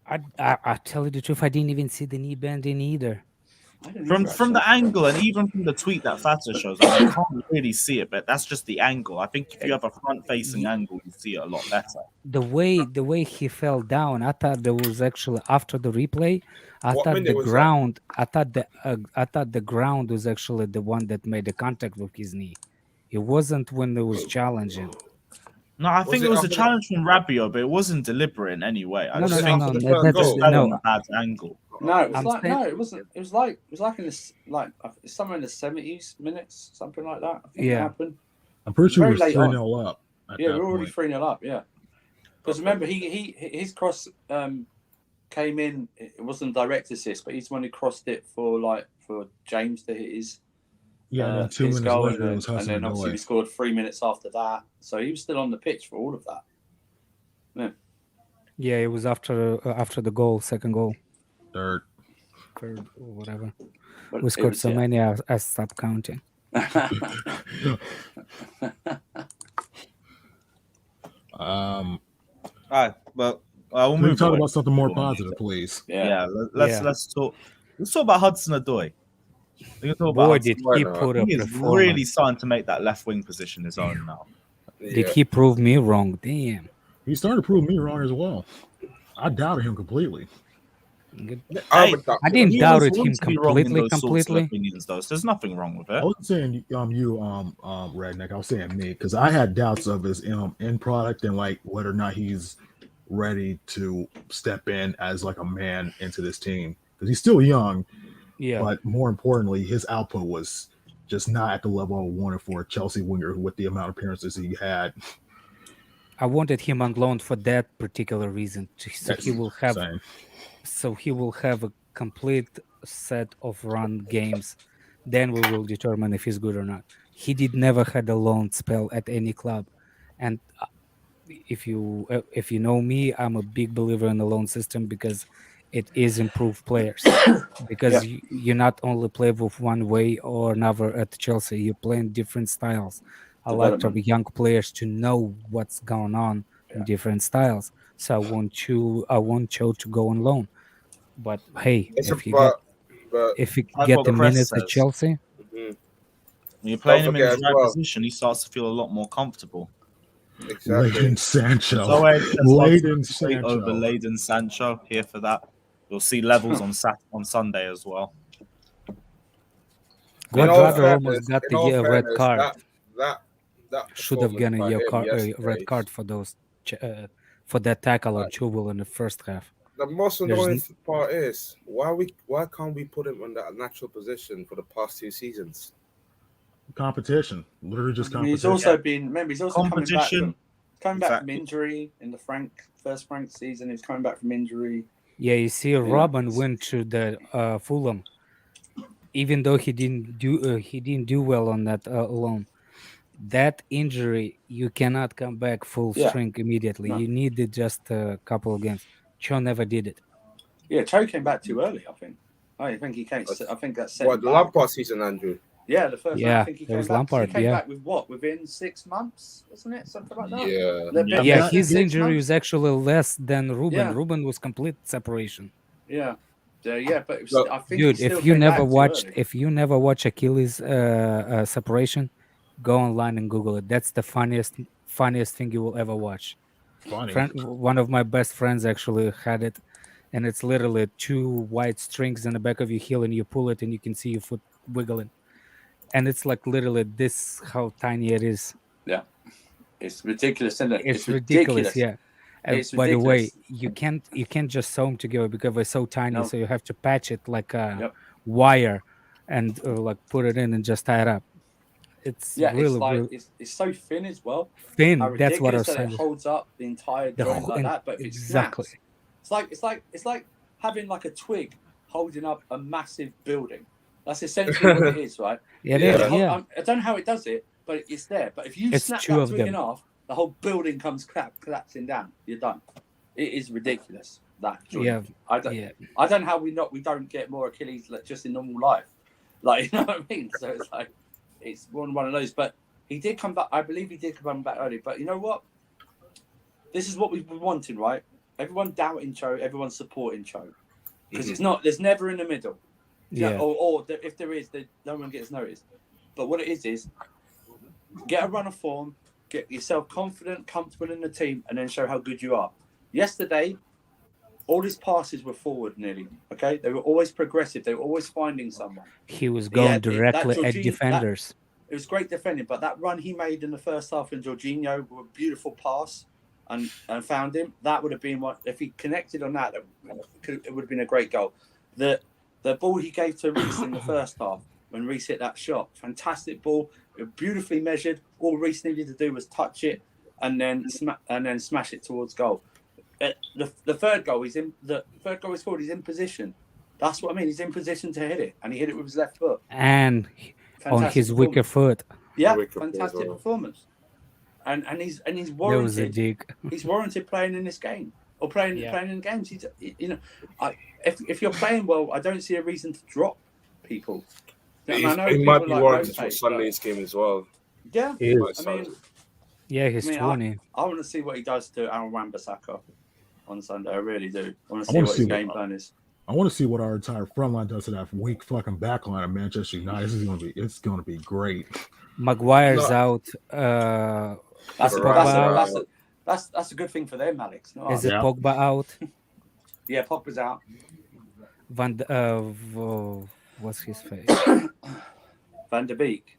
I tell you the truth, I didn't even see the knee bending either. From the angle, and even from the tweet that Fata shows, I can't really see it, but that's just the angle. I think if you have a front-facing angle, you see it a lot better. The way he fell down, I thought there was actually after the replay. I thought the ground was actually the one that made the contact with his knee. It wasn't when there was challenging. No, I think it was a challenge from Rabiot, but it wasn't deliberate in any way. I No. on a bad angle. No, it was it wasn't. It was like in this, like somewhere in the 70s minutes, something like that. I think it happened. I'm pretty sure we were 3-0 up. Yeah, we're already 3-0 up. Yeah, because remember his cross came in. It wasn't direct assist, but he's the one who crossed it for James to hit his. Yeah, and 2 minutes later, and then obviously we scored 3 minutes after that. So he was still on the pitch for all of that. Yeah. Yeah, it was after the goal, second goal. Third or whatever. We scored so many, I stopped counting. All right, but we'll move. Talk about something more positive, please. Let's talk. Let's talk about Hudson-Odoi. Boy, did he put up He is really starting to make that left wing position his own now. Did he prove me wrong? Damn. He started to prove me wrong as well. I doubted him completely. I didn't doubt him completely. Opinions, though, so there's nothing wrong with it. I wasn't saying Redneck. I was saying me, because I had doubts of his end product and like whether or not he's ready to step in as like a man into this team, because he's still young. Yeah. But more importantly, his output was just not at the level I wanted for a Chelsea winger with the amount of appearances he had. I wanted him on loan for that particular reason. So he will have a complete set of run games. Then we will determine if he's good or not. He never had a loan spell at any club, and if you know me, I'm a big believer in the loan system because it is improved players. Because you not only play with one way or another at Chelsea, you play in different styles. I like to be young players to know what's going on in different styles. So I want Cho to go on loan. But hey, if you get the minutes at Chelsea, when you're playing him in his right position, he starts to feel a lot more comfortable. Exactly. Layden Sancho. Over Layden Sancho here for that. You'll see levels on Sunday as well. Guardiola almost got the red card. That should have gotten a red card for those for that tackle on Chubel in the first half. The most annoying part is why can't we put him in that natural position for the past 2 seasons? Competition, literally just competition. He's also been. Remember, he's also coming back from injury in the first Frank season. He's coming back from injury. Yeah, you see, Robin went to the Fulham, even though he didn't do well on that loan. That injury, you cannot come back full strength immediately. No. You needed just a couple of games. Cho never did it. Yeah, Cho came back too early. I think he came. I think that's the Lampard season, Andrew. Yeah, the first. Yeah, I think he came back. Lampard, he came back with what? Within 6 months, wasn't it? Something like that. Yeah. His injury was actually less than Ruben. Yeah. Ruben was complete separation. Yeah. But it was, I think dude, if you never watched Achilles separation, go online and Google it. That's the funniest thing you will ever watch. One of my best friends actually had it, and it's literally 2 white strings in the back of your heel, and you pull it, and you can see your foot wiggling. And it's like literally this how tiny it is. Yeah. It's ridiculous, isn't it? It's ridiculous, yeah. It's By the way, ridiculous. you can't just sew them together because they're so tiny. No. So you have to patch it like a Yep. wire and like put it in and just tie it up. It's Yeah, really, it's like really it's so thin as well. thin. How That's what I was ridiculous that saying. it holds up the entire joint like that. But if it exactly. snaps, it's like having like a twig holding up a massive building. That's essentially what it is, right? It is, yeah. I don't know how it does it, but it's there. But if you It's snap two that of twig them. in half, the whole building comes collapsing down. You're done. It is ridiculous. That joint. Yeah. I don't know how we don't get more Achilles just in normal life. Like, you know what I mean? So it's like it's one of those. But he did come back. I believe he did come back early. But you know what? This is what we've been wanting, right? Everyone doubting Cho, everyone supporting Cho, because it's not. There's never in the middle. Yeah. Or if there is, no one gets noticed. But what it is get a run of form, get yourself confident, comfortable in the team, and then show how good you are. Yesterday, all his passes were forward nearly. Okay, they were always progressive. They were always finding someone. He was going directly at Jorginho, defenders. It was great defending, but that run he made in the first half in Jorginho, with a beautiful pass, and found him. That would have been what if he connected on that. It would have been a great goal. The ball he gave to Reece in the first half, when Reece hit that shot, fantastic ball, beautifully measured. All Reece needed to do was touch it and then smash it towards goal. The third goal, he's scored. He's in position. That's what I mean. He's in position to hit it, and he hit it with his left foot. And on his weaker foot. Yeah, fantastic performance. And he's warranted. There was a dig. He's warranted playing in this game or playing in games. He's, if you're playing well, I don't see a reason to drop people. He might be warranted for Sunday's game as well. Yeah, he is. He's 20. I want to see what he does to Aaron Wan-Bissaka on Sunday. I really do. I want to see what his game plan is. I want to see what our entire front line does to that weak fucking back line of Manchester United. It's going to be great. Maguire's out. That's a good thing for them, Alex. No, is it Pogba out? Yeah, Pogba's out. What's his face? Van de Beek.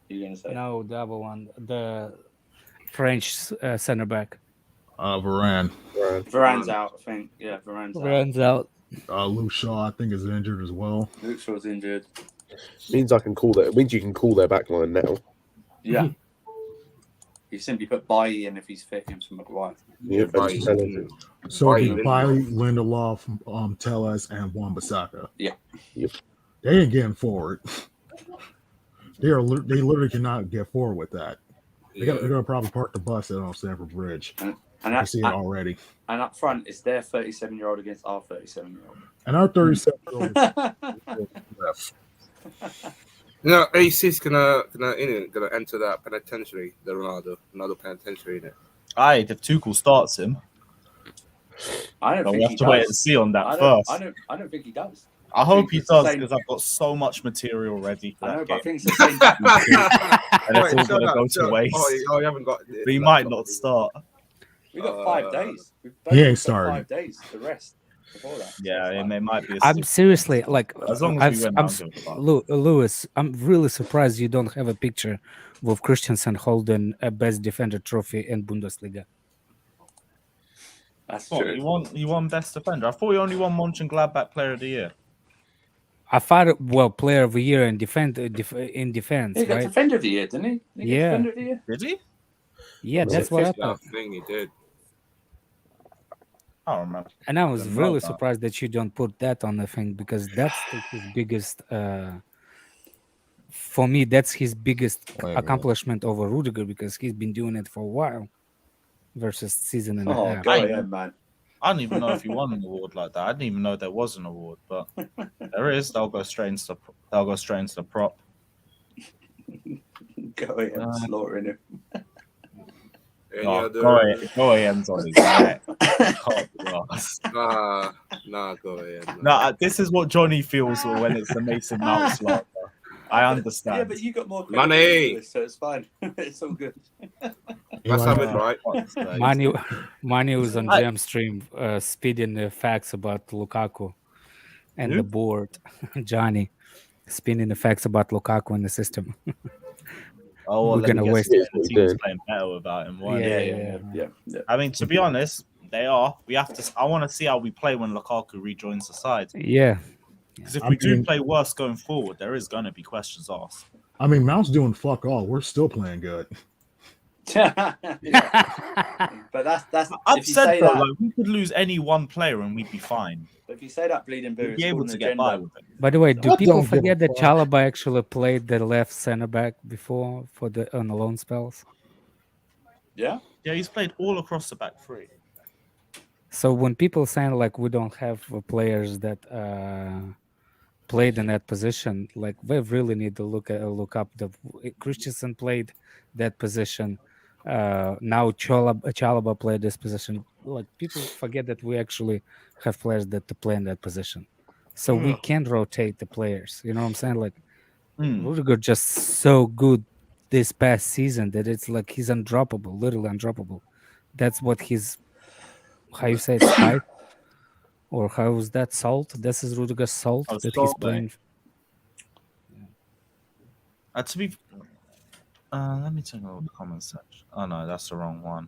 You're gonna say? No, the other one, the French center back. Varane. Varane's out, I think. Yeah, Varane's out. Luke Shaw, I think, is injured as well. Luke Shaw's injured. Means you can call their back line now. Yeah. You simply put Bailly in if he's fit him for Maguire. Yeah, so it'd be Bailly, Lindelof, Telles, and Wan-Bissaka. Yeah. Yep. They ain't getting forward. They literally cannot get forward with that. They're gonna probably park the bus on Stamford Bridge. And I see it already. And up front, it's their 37-year-old against our 37-year-old. And our 37-year-old left. AC is gonna enter that penitentiary, the Ronaldo, another penitentiary in it. Aye, if Tuchel starts him, I don't think we have he to does. wait and see on that first. I don't think he does. I hope he does because I've got so much material ready for that game. I think it's the same. And it's all going to go to waste. Oh, you haven't got. But he might not start. We've got 5 days. He ain't starting. 5 days. The rest before that. Yeah, and they might be. I'm seriously like, as long as we win, Lewis, I'm really surprised you don't have a picture with Christensen holding a best defender trophy in Bundesliga. That's true. You won best defender. I thought you only won Mönchengladbach player of the year. I thought, player of the year in defense, He got right? defender of the year, didn't he? Defender of the year? Did he? Yeah, that's what I thought. Thing he did. I don't remember. And I was really surprised that you don't put that on the thing because that's his biggest. For me, that's his biggest accomplishment over Rudiger because he's been doing it for a while. Versus season and a half. Go ahead, man. I don't even know if he won an award like that. I didn't even know there was an award, but there is. They'll go straight into the prop. Go ahead, slaughtering him. Go ahead on his neck. Nah, go ahead. No, this is what Johnny feels when it's the Mason Mount slaughter. I understand. Yeah, but you got more money, so it's fine. It's all good. That's how it's right. Manu was on Jam stream speeding the facts about Lukaku and the board. Johnny spinning the facts about Lukaku in the system. Oh, well, We're let gonna me guess. waste The what team was you're playing better without him. weren't Yeah, they? Yeah. I mean, to be honest, they are. We have to. I want to see how we play when Lukaku rejoins the side. yeah. Because if I we do mean- play worse going forward, there is going to be questions asked. I mean, Mount's doing fuck all. We're still playing good. Yeah. But that's I've if you said say though, that. like we could lose any one player and we'd be fine. If you say that, bleeding blue, We'd it's be able called to an get by agenda. with it. By the way, do I people don't give a forget that fuck. Chalaba actually played the left center back before on the loan spells? Yeah. Yeah, he's played all across the back three. So when people saying like we don't have players that played in that position, like we really need to look up the Christensen played that position. Now Chalaba played this position. Like people forget that we actually have players that to play in that position, so we can rotate the players. You know what I'm saying? Like Rudiger just so good this past season that it's like he's undroppable, literally undroppable. That's what he's how you say it's height. Or how is that salt? This is Rudiger's salt Oh, that he's Salt, playing. To be, let me take a look at the comment section. Oh no, that's the wrong one.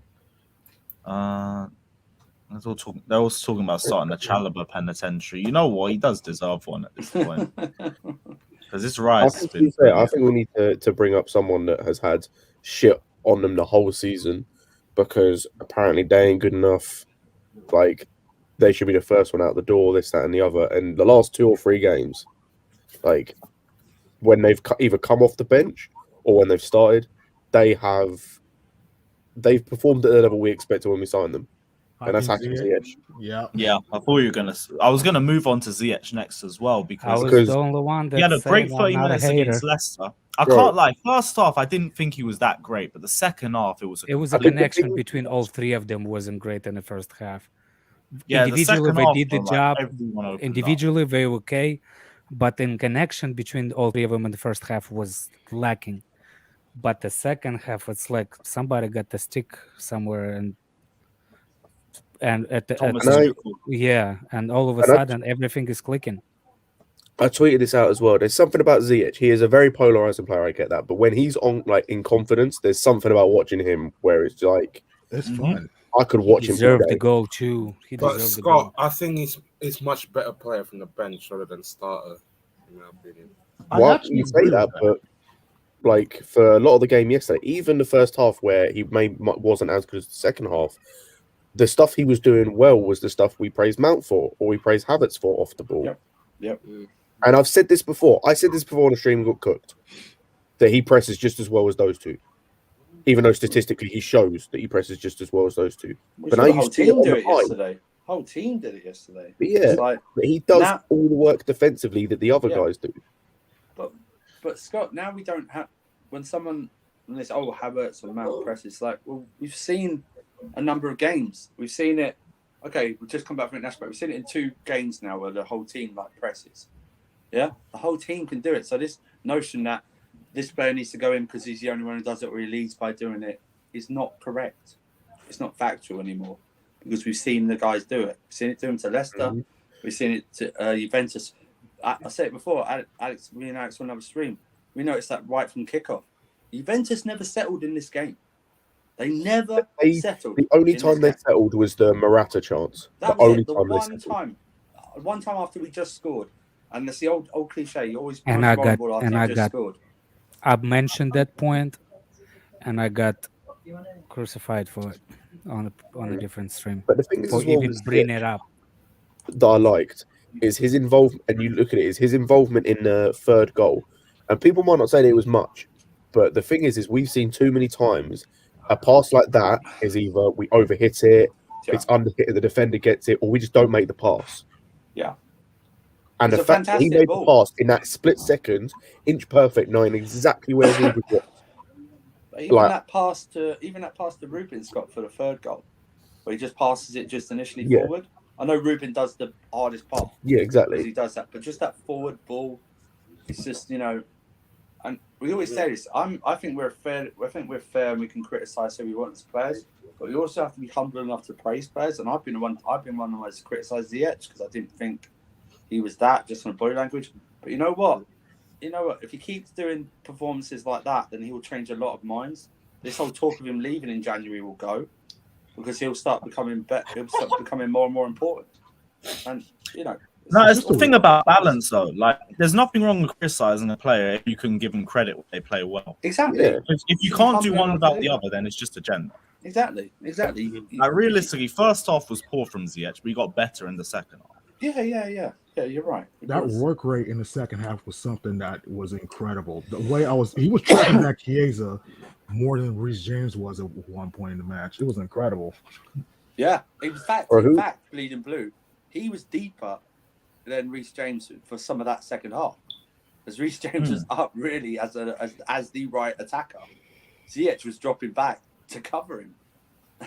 They're all talking about starting the Chalaba penitentiary. You know what? He does deserve one at this point because this rise has been. I think we need to bring up someone that has had shit on them the whole season because apparently they ain't good enough. Like they should be the first one out the door. This, that, and the other. And the last 2 or 3 games, like when they've either come off the bench or when they've started, they've performed at the level we expected when we signed them. And that's Hakim Ziyech. Yeah. Yeah, I thought you were gonna. I was gonna move on to Ziyech next as well I because was the only one that he had a great said 30 I'm not a minutes hater. against Leicester. I Bro. can't lie. First half, I didn't think he was that great, but the second half, it was. It was a I think the connection thing- between all three of them wasn't great in the first half. Yeah, the Individually, second they half, did the like, job. everyone opened up. Individually, they were okay, but in connection between all three of them in the first half was lacking. But the second half, it's like somebody got the stick somewhere, and at the Thomas And I- Tuchel. yeah, and all of a And I- sudden everything is clicking. I tweeted this out as well. There's something about Ziyech. He is a very polarizing player. I get that, but when he's on, like in confidence, there's something about watching him where it's like It's Mhm. fun. I could He watch him. deserved all the day. goal too. He But deserved the Scott, goal. I think he's much better player from the bench rather than starter, in my opinion. I Well, actually you say agree that, with but like for a lot of the game yesterday, even the first half where he wasn't as good as the second half, the stuff he was doing well was the stuff we praised Mount for or we praised Havertz for off the ball. Yep. And I've said this before. I said this before on the stream and got cooked. That he presses just as well as those two. Even though statistically he shows that he presses just as well as those two. We But saw now the you whole see it team on do the it eye. yesterday. Whole team did it yesterday. But yeah, It's like, but he does now- all the work defensively that the other Yeah. guys do. but Scott, now we don't have when they say, "Oh, Havertz or Mount press," it's like, well, we've seen a number of games. We've seen it. Okay, we've just come back from an aspect. We've seen it in 2 games now where the whole team like presses. Yeah, the whole team can do it. So this notion that this player needs to go in because he's the only one who does it or he leads by doing it is not correct. It's not factual anymore because we've seen the guys do it. We've seen it do them to Leicester. Mm-hmm. We've seen it to Juventus. I said it before. Alex, me and Alex on another stream. We noticed that right from kickoff. Juventus never settled in this game. They never settled. The only in time they this game. settled was the Morata chance. That the was only it. The time they one settled. time. One time after we just scored. And that's the old cliche. You always And punch I the got- ball after and you I just got- scored. I mentioned that point, and I got crucified for it on a different stream But the thing is, for as well, even with bringing Ziyech it up. that I liked is his involvement, and you look at it, is his involvement in the third goal. And people might not say that it was much, but the thing is we've seen too many times a pass like that is either we overhit it, Yeah. it's underhit, the defender gets it, or we just don't make the pass. Yeah. And It's the a fact that he fantastic made ball. the pass in that split second, inch perfect, knowing exactly where Ruben was. But even Like- that pass to Ruben, Scott, for the third goal, where he just passes it just initially Yeah. forward. I know Ruben does the hardest part Yeah, because exactly. he does that, but just that forward ball, it's just and we always say this. I think we're fair. I think we're fair, and we can criticise who we want as players, but we also have to be humble enough to praise players. And I've been one of the most criticised Ziyech because I didn't think he was that just on body language. But you know what? you know what? If he keeps doing performances like that, then he will change a lot of minds. This whole talk of him leaving in January will go because he'll start becoming more and more important. And you know, no, it's the thing about balance though. Like, there's nothing wrong with criticizing a player if you can give them credit when they play well. Exactly. Yeah. If you can't do one without the other, then it's just agenda. Exactly. Like, realistically, first half was poor from Ziyech, but he got better in the second half. Yeah. You're right. That work rate in the second half was something that was incredible. The way he was tracking that Chiesa more than Reece James was at one point in the match. It was incredible. Yeah. In fact, Bleeding Blue, he was deeper than Reece James for some of that second half. Because Reece James was up really as the right attacker. Ziyech was dropping back to cover him.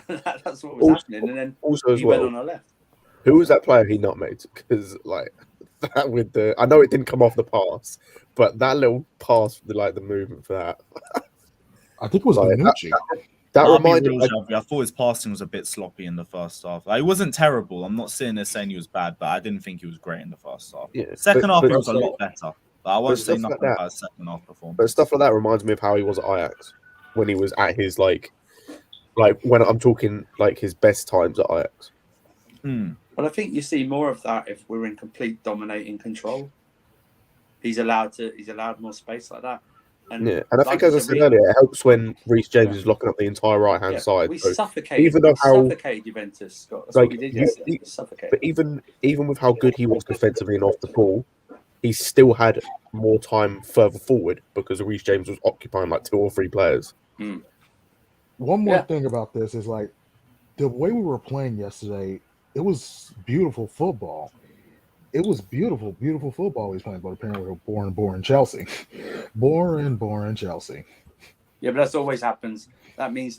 That's what was happening. And then he went on the left. Who was that player he not made? Because like that with I know it didn't come off the pass, but that little pass, the movement for that. I think it was Bonucci. That reminded me. I thought his passing was a bit sloppy in the first half. Like, it wasn't terrible. I'm not sitting there saying he was bad, but I didn't think he was great in the first half. Yeah, second half, he was a lot better. But I won't say nothing about his second half performance. But stuff like that reminds me of how he was at Ajax when he was at his like when I'm talking like his best times at Ajax. Well, I think you see more of that if we're in complete dominating control. He's allowed more space like that. And I think, as I said earlier, it helps when Reece James is locking up the entire right-hand side. We suffocated Juventus, Scott. That's what we did yesterday. But even with how good he was defensively and off the ball, he still had more time further forward because Reece James was occupying like 2 or 3 players. One more thing about this is like the way we were playing yesterday. It was beautiful football. It was beautiful football we was playing, but apparently we're boring Chelsea. Boring Chelsea. Yeah, but that's always happens. That means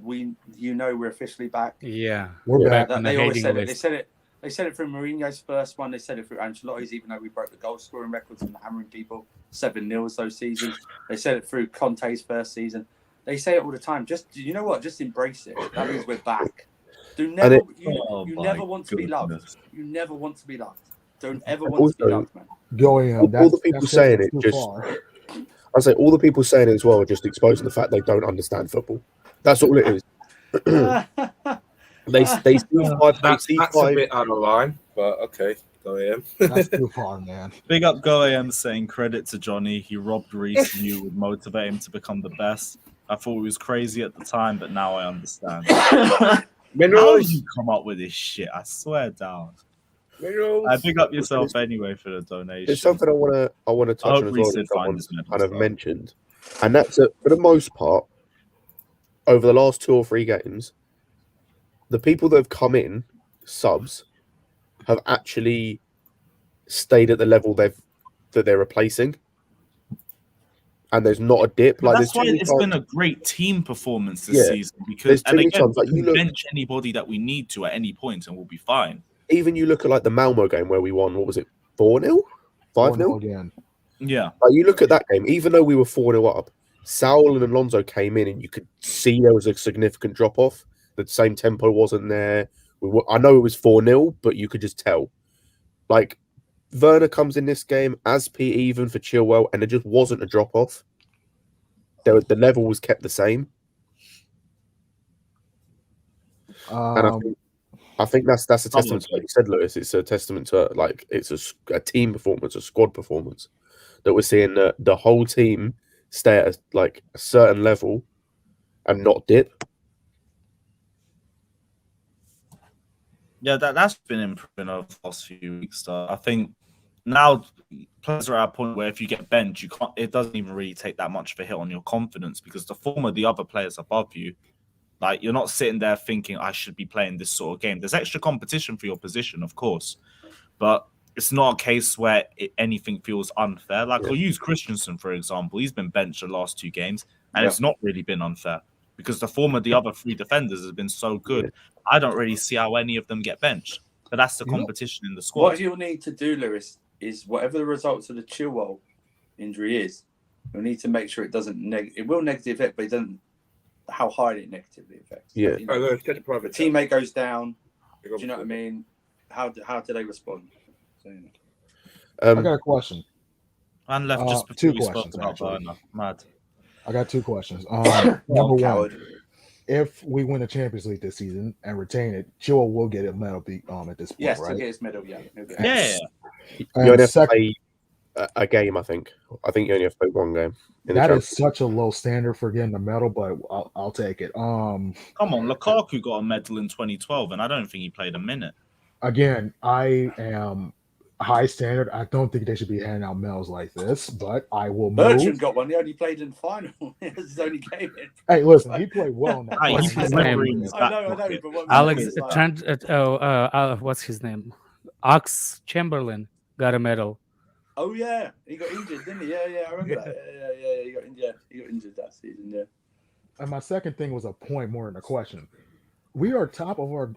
we're officially back. Yeah, we're back. They always said it. They said it through Mourinho's first one. They said it through Ancelotti's, even though we broke the goal scoring records and hammering people 7-0 those seasons. They said it through Conte's first season. They say it all the time. Just you know what? Just embrace it. That means we're back. You never want to be loved. You never want to be loved. Don't ever want to be loved, man. All the people saying it just. I say all the people saying it as well are just exposing the fact they don't understand football. That's all it is. They see five. That's a bit out of line, but okay. Go AM. That's too far, man. Big up Go AM saying credit to Johnny. He robbed Reece and you would motivate him to become the best. I thought he was crazy at the time, but now I understand. How you come up with this shit? I swear down. I big up yourself anyway for the donation. There's something I want to touch on as well. That someone's kind of mentioned, and that's for the most part over the last 2 or 3 games, the people that have come in subs have actually stayed at the level that they're replacing. And there's not a dip. Like that's why it's been a great team performance this season. Because and again, we can bench anybody that we need to at any point, and we'll be fine. Even you look at like the Malmo game where we won. What was it? 4-0, 5-0 again. Yeah. Like, you look at that game. Even though we were 4-0 up, Saul and Alonso came in, and you could see there was a significant drop off. The same tempo wasn't there. I know it was 4-0, but you could just tell. Like, Werner comes in this game, Aspi even for Chilwell, and there just wasn't a drop off. The level was kept the same. And I think that's a testament to what you said, Lewis. It's a testament to it's a team performance, a squad performance that we're seeing the whole team stay at a certain level and not dip. Yeah, that's been improving over the last few weeks. I think now players are at a point where if you get benched, it doesn't even really take that much of a hit on your confidence because the form of the other players above you, like, you're not sitting there thinking I should be playing this sort of game. There's extra competition for your position, of course, but it's not a case where anything feels unfair. Like, I'll use Christensen, for example. He's been benched the last 2 games, and it's not really been unfair because the form of the other 3 defenders has been so good. Yeah. I don't really see how any of them get benched, but that's the competition in the squad. What you'll need to do, Lewis, is whatever the results of the Chilwell injury is, you'll need to make sure it doesn't it will negatively affect, but it doesn't how hard it negatively affects. Yeah. But, if a teammate goes down, do you know what I mean? How do they respond? So, I got a question. Man left just before two we spoke questions, about actually. Werner. Mad. I got two questions. Number one, coward. if we win the Champions League this season and retain it, Chilwell will get a medal at this point, Yes, right? he'll get his medal. Yeah. Yeah. You only have to second, play a game, I think. I think you only have to play one game. that is such a low standard for getting a medal, but I'll take it. Come on, Lukaku got a medal in 2012, and I don't think he played a minute. Again, I am high standard. I don't think they should be handing out medals like this, but I will Bertrand move. got one. He only played in the final. It was his only game. Hey, listen, he played well in that. Hey, What's he his put name? memory in his back I know, pocket. but what Alex is like, what's his name? Ox Chamberlain got a medal. oh yeah, he got injured, didn't he? Yeah, I remember that. Yeah, he got injured that season. Yeah. And my second thing was a point more than a question. We are top of our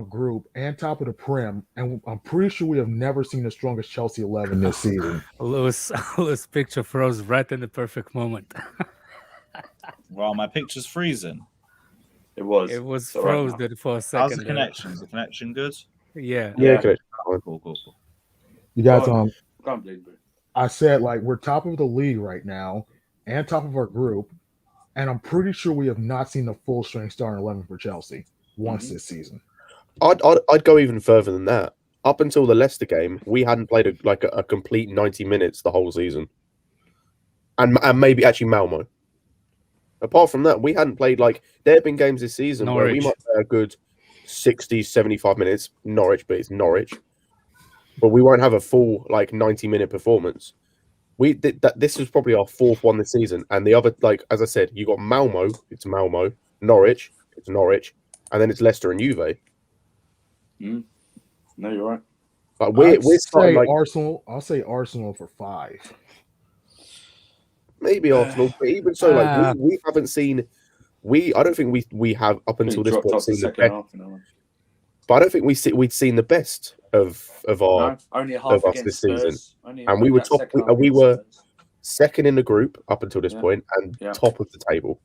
group and top of the Prem, and I'm pretty sure we have never seen the strongest Chelsea 11 this season. Lewis picture froze right in the perfect moment. Well, my picture's freezing. It was. It was It's all right frozen now. for a How's second. the connection? Is the connection good? Yeah. Yeah, good. Cool. You guys, Can't believe it. I said like we're top of the league right now and top of our group, and I'm pretty sure we have not seen the full strength starting 11 for Chelsea once this season. I'd go even further than that. Up until the Leicester game, we hadn't played a complete 90 minutes the whole season, and maybe actually Malmo. Apart from that, we hadn't played there have been games this season where we Norwich. might play a good 60, 75 minutes. Norwich, but it's Norwich. But we won't have a full 90-minute performance. This was probably our fourth one this season, and the other as I said, you got Malmo, it's Malmo, Norwich, it's Norwich, and then it's Leicester and Juve. No, you're right. But we're starting Arsenal. I'll say Arsenal for 5. maybe Arsenal, but even so, we haven't seen. I don't think we have up until this point seen the best. But I don't think we'd seen the best of our only half of us this season. Only And we were that top. second half We against were Spurs. second in the group up until this point, and top of the table.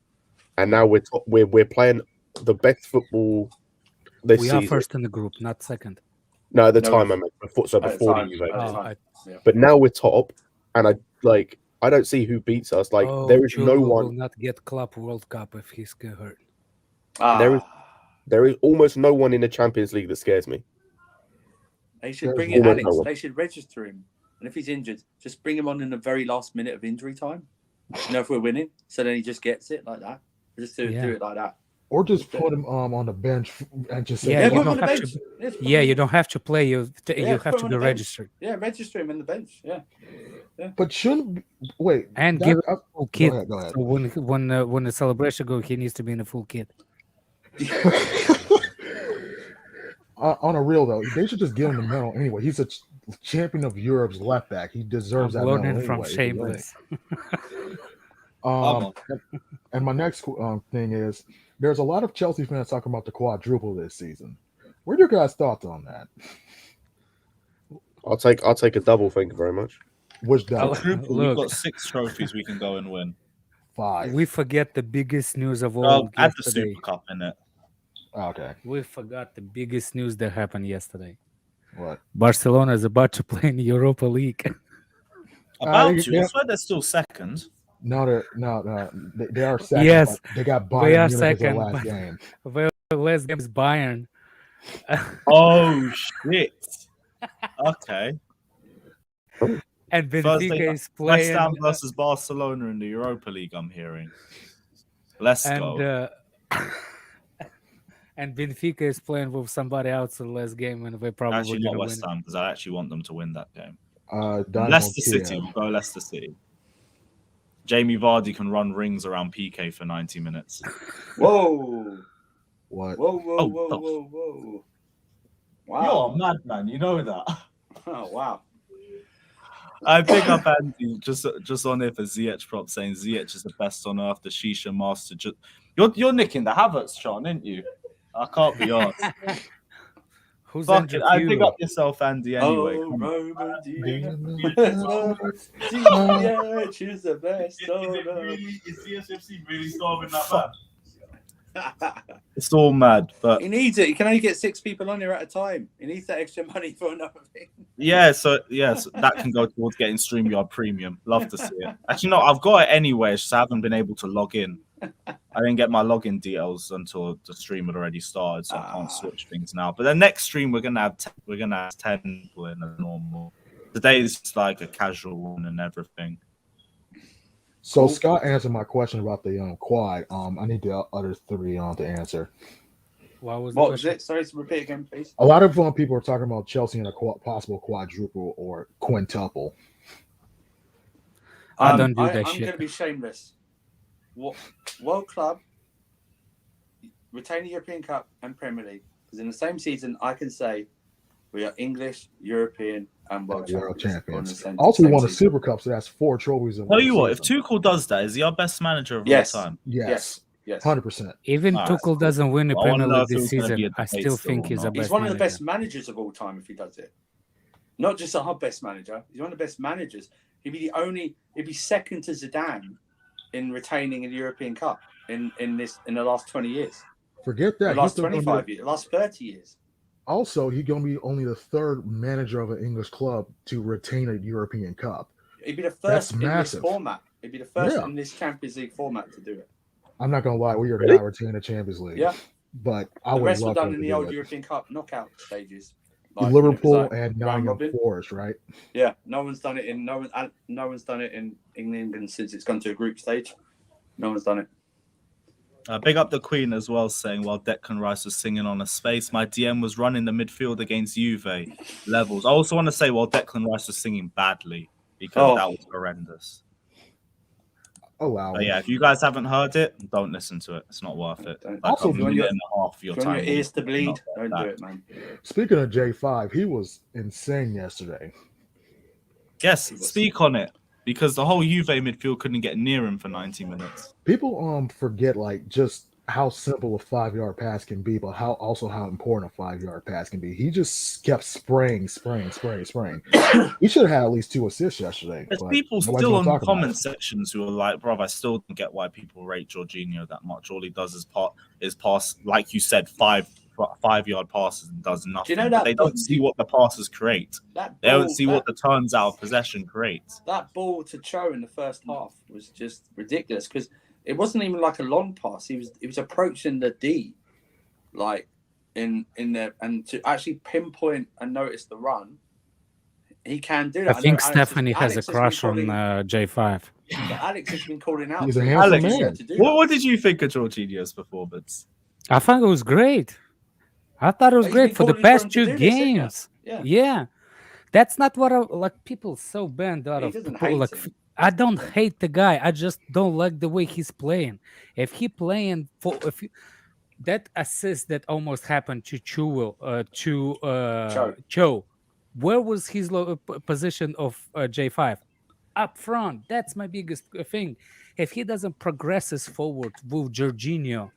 And now we're top. We're playing the best football this We season. are first in the group, not second. No, at the No, time I meant before At the the time, Juve. at the Oh, time. But now we're top, and I don't see who beats us. There is no Chilwell one. will not get Club World Cup if he's get hurt. There is almost no one in the Champions League that scares me. They should There's bring in almost Alex. no one. They should register him, and if he's injured, just bring him on in the very last minute of injury time. If we're winning, so then he just gets it like that. Just do it like that. Or just put him on the bench and just say, Yeah, put you him on don't the have bench. to. Yes, put Yeah, him- you don't have to play. You put have him to on be the bench. registered Yeah, register him in the bench. Yeah. But shouldn't wait and that- give him a full kit. Go ahead. So when the celebration goes, he needs to be in a full kit. On a real though, they should just give him the medal anyway. He's a champion of Europe's left back. He deserves I'm that medal learning from anyway. Shameless. And my next thing is, there's a lot of Chelsea fans talking about the quadruple this season. What are your guys' thoughts on that? I'll take a double. Thank you very much. Which double? Quadruple, Look. we've got 6 trophies we can go and win. 5. We forget the biggest news of all Oh, add the yesterday. Super Cup in it. Okay. We forgot the biggest news that happened yesterday. What? Barcelona is about to play in the Europa League. About they- to. I swear they're still second. No, they are second. Yes, but they got they Bayern are Munich as their second, last but- game. Well, last game is Bayern. Oh, shit. Okay. And Benfica Thursday, is West playing. Ham versus Barcelona in the Europa League, I'm hearing. Let's go. And Benfica is playing with somebody else in the last game, and we're probably Actually, going not to win. West Ham, because I actually want them to win that game. Dynamo Leicester Kiev. City. We'll go Leicester City. Jamie Vardy can run rings around PK for 90 minutes. Whoa. What? Whoa. Wow. You're a madman, you know that. Oh, wow. I pick up Andy just on here for Ziyech prop saying Ziyech is the best on earth, the Shisha master. You're nicking the Havertz chant, aren't you? I can't be arsed. Who's Fuck injured it. I you? pick up yourself, Andy, anyway. Oh, Come on. Ziyech is the best on earth. Is CSFC really starving that bad? It's all mad, but he needs it. You can only get 6 people on here at a time. He needs that extra money for another thing. so that can go towards getting StreamYard Premium. Love to see it. Actually, no, I've got it anyway. It's just I haven't been able to log in. I didn't get my login details until the stream had already started, so I can't switch things now. But the next stream we're gonna have 10 people in a normal. Today is just like a casual one and everything. So Scott answered my question about the quad. I need the other 3 to answer. What was it? Sorry, to repeat again, please. A lot of people are talking about Chelsea in a possible quadruple or quintuple. I don't do that I'm shit. going to be shameless. World Club, retain the European Cup and Premier League. Because in the same season, I can say we are English, European, and World champions. Also, we won a Super Cup, so that's 4 trophies. Tell you what, if Tuchel does that, is he our best manager of all time? Yes. 100%. Even Tuchel doesn't win a Premier League this season. I still think he's He's one of the best managers of all time if he does it. Not just our best manager. He's one of the best managers. He'd be second to Zidane in retaining a European Cup in the last 20 years. Forget that. The last 25 years, the last 30 years. Also, he's going to be only the 3rd manager of an English club to retain a European Cup. He'd be the first in this format. He'd be the first in this Champions League format to do it. I'm not going to lie. We are not retaining the Champions League. Yeah. But I the would rest love were done to in the do old it. European Cup knockout stages. Liverpool and Nottingham Forest, right? Yeah, no one's done it in England since it's gone to a group stage. No one's done it. Big up the Queen as well, saying while Declan Rice was singing on a space, my DM was running the midfield against Juve levels. I also want to say while Declan Rice was singing badly because that was horrendous. Oh wow! But yeah, if you guys haven't heard it, don't listen to it. It's not worth it. Like also, a minute and a half of your time. Your ears to bleed. Don't do it, man. Speaking of J5, he was insane yesterday. Yes, speak on it. Because the whole Juve midfield couldn't get near him for 90 minutes. People forget like just how simple a 5-yard pass can be, but how important a 5-yard pass can be. He just kept spraying. He should have had at least 2 assists yesterday. There's people still on the comment sections who are like, bro, I still don't get why people rate Jorginho that much. All he does is pass, like you said, 5-yard passes and does nothing. Do you know that they don't see what the passes create. They don't see what the turns out of possession creates. That ball to Cho in the first half was just ridiculous because it wasn't even like a long pass. He was approaching the D, like in there, and to actually pinpoint and notice the run, he can do that. I think Stephanie has a crush on J5. Yeah, but Alex has been calling out. He's a handsome man. What did you think of Jorginho's performance? I thought it was great. I thought it was great for the past 2 games. Yeah. That's not what people so banned out of people. I don't hate the guy. I just don't like the way he's playing. If he playing that assist that almost happened to Cho, where was his position of J5? Up front. That's my biggest thing. If he doesn't progress forward with Jorginho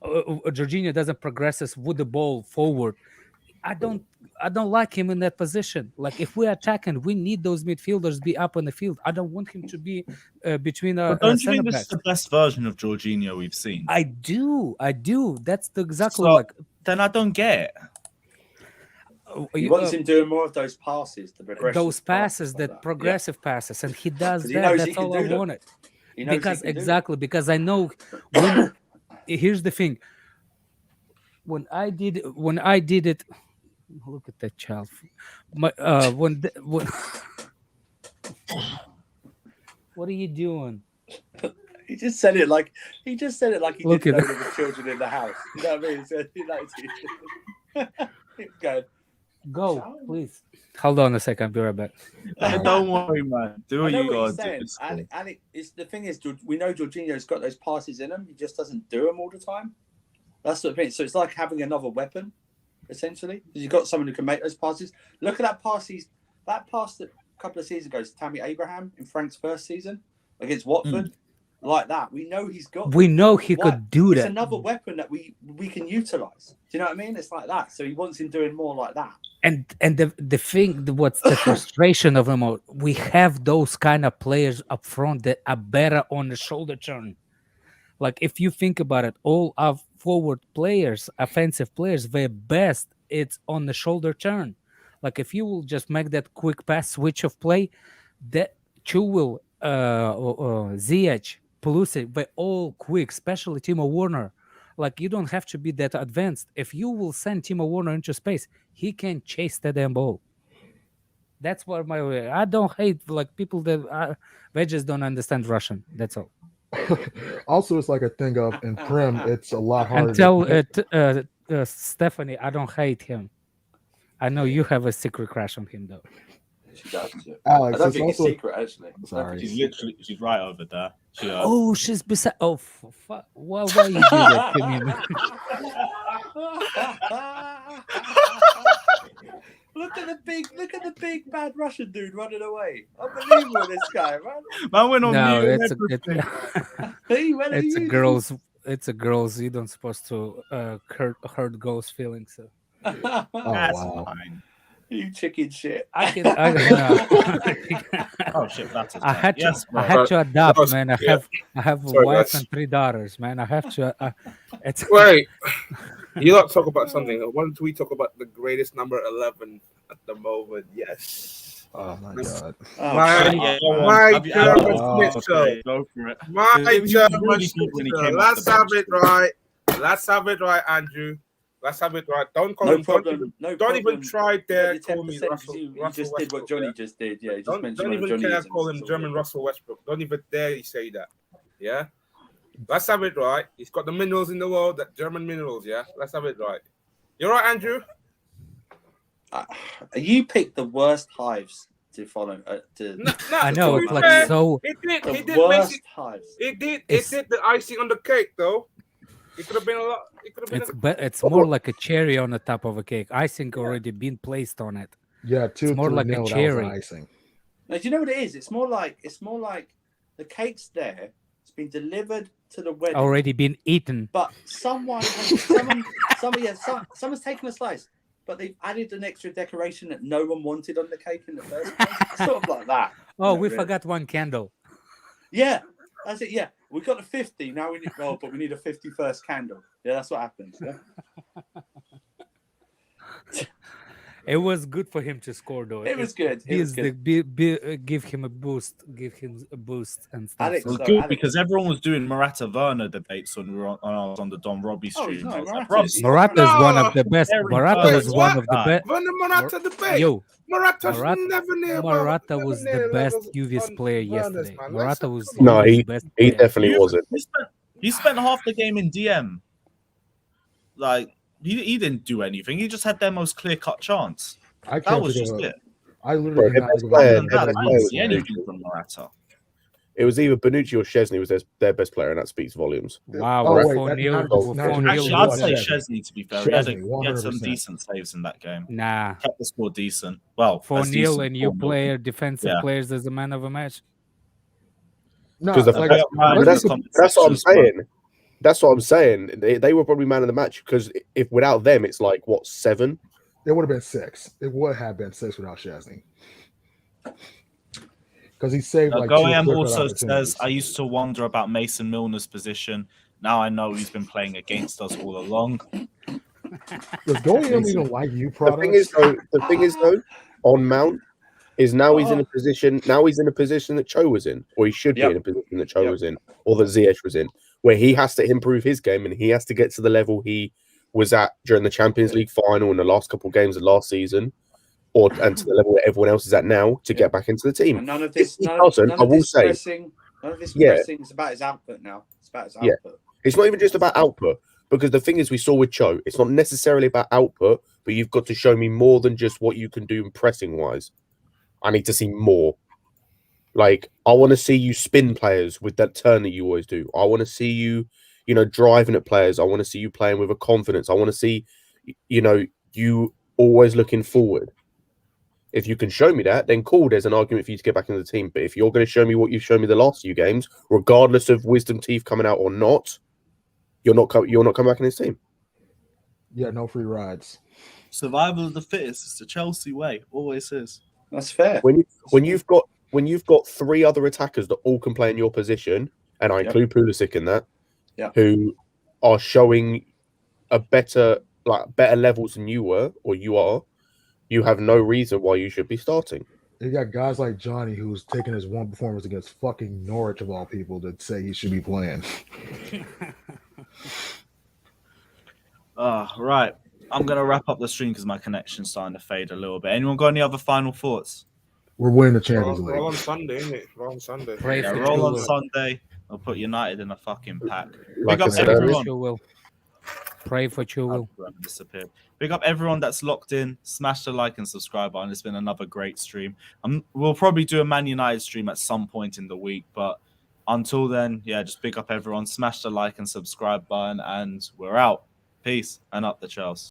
doesn't progress with the ball forward, I don't like him in that position. Like if we're attacking, we need those midfielders be up on the field. I don't want him to be between our don't you think this is the best version of Jorginho we've seen? I do. That's exactly then I don't get it. He wants him doing more of those passes, those passes, that progressive passes, and he does that. That's all I wanted. Because I know here's the thing. When I did it, look at that child. What are you doing? He just said it like he didn't know there were children in the house. You know what I mean? Go, please. Hold on a second. I'll be right back. Don't worry, man. Do what you got to do. The thing is, we know Jorginho's got those passes in him. He just doesn't do them all the time. That's what I mean. So it's like having another weapon, essentially. You've got someone who can make those passes. Look at that pass. That pass that a couple of seasons ago to Tammy Abraham in Frank's first season against Watford. Like that. We know he's got. We know he could do that. It's another weapon that we can utilize. Do you know what I mean? It's like that. So he wants him doing more like that. And the thing, what's the frustration of him? We have those kind of players up front that are better on the shoulder turn. Like if you think about it, all our forward players, offensive players, their best it's on the shoulder turn. Like if you will just make that quick pass switch of play, that Chilwell, Ziyech, Pulisic, they're all quick, especially Timo Werner. Like you don't have to be that advanced. If you will send Timo Werner into space, he can chase the damn ball. That's what I don't hate like people that they just don't understand Russian. That's all. Also, it's like a thing of in Prim, it's a lot harder. And tell Stephanie, I don't hate him. I know you have a secret crush on him though. She does. Alex, I don't it's think it's also secret actually. sorry. She's right over there. Oh, she's beside. Oh, fuck! Why you do that to me, man? Look at the big bad Russian dude running away. Unbelievable, this guy, man. Man went on No, mute. It's a girl's. It's a girl's. You don't supposed to hurt girls' feelings. So. Oh That's wow. fine. You chicken shit. I had to adapt, man. I have a Sorry, wife guys. and 3 daughters, man. I have to. It's Wait, you lot talk about something. Why don't we talk about the greatest number 11 at the moment? Yes. Oh my god. My German schnitzel. Okay, go for it. My He German really good when he schnitzel. came off Let's the have bench. it right. Let's have it right, Andrew. Let's have it right. Don't call No him. problem. Don't even try dare call me 10% Russell. you Russell just did what Westbrook, Johnny yeah? just did. Yeah, he just mentioned Don't what even Johnny care is call him and German Russell Westbrook. Don't even dare you say that. Yeah. Let's have it right. He's got the minerals in the world, that German minerals. Yeah. Let's have it right. You're right, Andrew. You picked the worst hives to follow. I know, to be it's like fair, so. It did. The It did. worst hives. It did the icing on the cake, though. It could have been a lot. It could have been. It's more like a cherry on the top of a cake. Icing already been placed on it. Yeah, It's more like a 2-3-0, that was cherry. icing. Now, do you know what it is? It's more like the cake's there. It's been delivered to the wedding. Already been eaten. But someone's taken a slice, but they've added an extra decoration that no one wanted on the cake in the first place. Sort of like that. Oh, we really. forgot one candle. Yeah, that's it. Yeah, we got a 50. Now we need. Oh, but we need a 51st candle. Yeah, that's what happens. Yeah. It was good for him to score, though. It was good. It was good. Give him a boost. Give him a boost and stuff. Alex, It was So, good Alex- because everyone was doing Morata Werner debates when we were on the Don Robbie Oh, stream. no, I was like, Morata's- "Rob, Morata is one No. of the best. Very Morata good. was one of the What? best. When the Morata debate. Yo, Morata's Morata- never near. Morata never was near the best levels Juventus on player Werner's, yesterday. man. Morata Let's- was come on. No, Juventus' best he player. definitely wasn't. He spent half the game in DM. Like he didn't do anything. He just had their most clear-cut chance. I That can't was think just of it. I literally Bro, cannot their think of best Other player- than that, best I player didn't was see anything Bonucci. from Morata. It was either Bonucci or Szczesny was their best player, and that speaks volumes. Wow, Oh, we're wait, 4-0. that- We're not- not- 4-0. Actually, Well, I'd say Szczesny. Szczesny, to be fair. He had Szczesny, some 100%. decent saves in that game. Nah, Kept the score decent. Well, 4-0 and you 4-0. player defensive Yeah. players as the man of a match. No, Because the like, fact- Ryan, that's comment what I'm sections were- saying. That's what I'm saying. They were probably man of the match because if without them, it's like what 7. it would have been 6. It would have been 6 without Szczesny. Because he saved like 2 Goem clear-cut also opportunities. says, I used to wonder about Mason Milner's position. Now I know he's been playing against us all along. Does Goem even like you The products? thing is though, on Mount is now he's in a position. Now he's in a position that Cho was in, or he should be Yep. in a position that Cho Yep. was in, or that Ziyech was in, where he has to improve his game and he has to get to the level he was at during the Champions League final and the last couple of games of last season, and to the level that everyone else is at now to get back into the team. And none of this, If he none doesn't, of I will this say, pressing, none of this Yeah. pressing is about his output now. It's about his Yeah. output. it's not even just about output, because the thing is, we saw with Cho, it's not necessarily about output, but you've got to show me more than just what you can do pressing wise. I need to see more. Like, I want to see you spin players with that turn that you always do. I want to see you, driving at players. I want to see you playing with a confidence. I want to see, you always looking forward. If you can show me that, then cool, there's an argument for you to get back into the team. But if you're going to show me what you've shown me the last few games, regardless of wisdom teeth coming out or not, you're not coming back in this team. Yeah, no free rides. Survival of the fittest. It's the Chelsea way. Always is. That's fair. When you've got 3 other attackers that all can play in your position, and I Yep. include Pulisic in that, who are showing a better levels than you were or you are, you have no reason why you should be starting. You got guys like Johnny who's taking his one performance against fucking Norwich of all people to say he should be playing. Right. I'm going to wrap up the stream because my connection's starting to fade a little bit. Anyone got any other final thoughts? We're winning the Champions League. Roll on Sunday, isn't it? Roll on Sunday. Roll on Sunday. I'll put United in a fucking pack. Like Big up everyone. Pray for Chilwell. Big up everyone that's locked in. Smash the like and subscribe button. It's been another great stream. We'll probably do a Man United stream at some point in the week, but until then, yeah, just big up everyone. Smash the like and subscribe button, and we're out. Peace and up the Chelsea.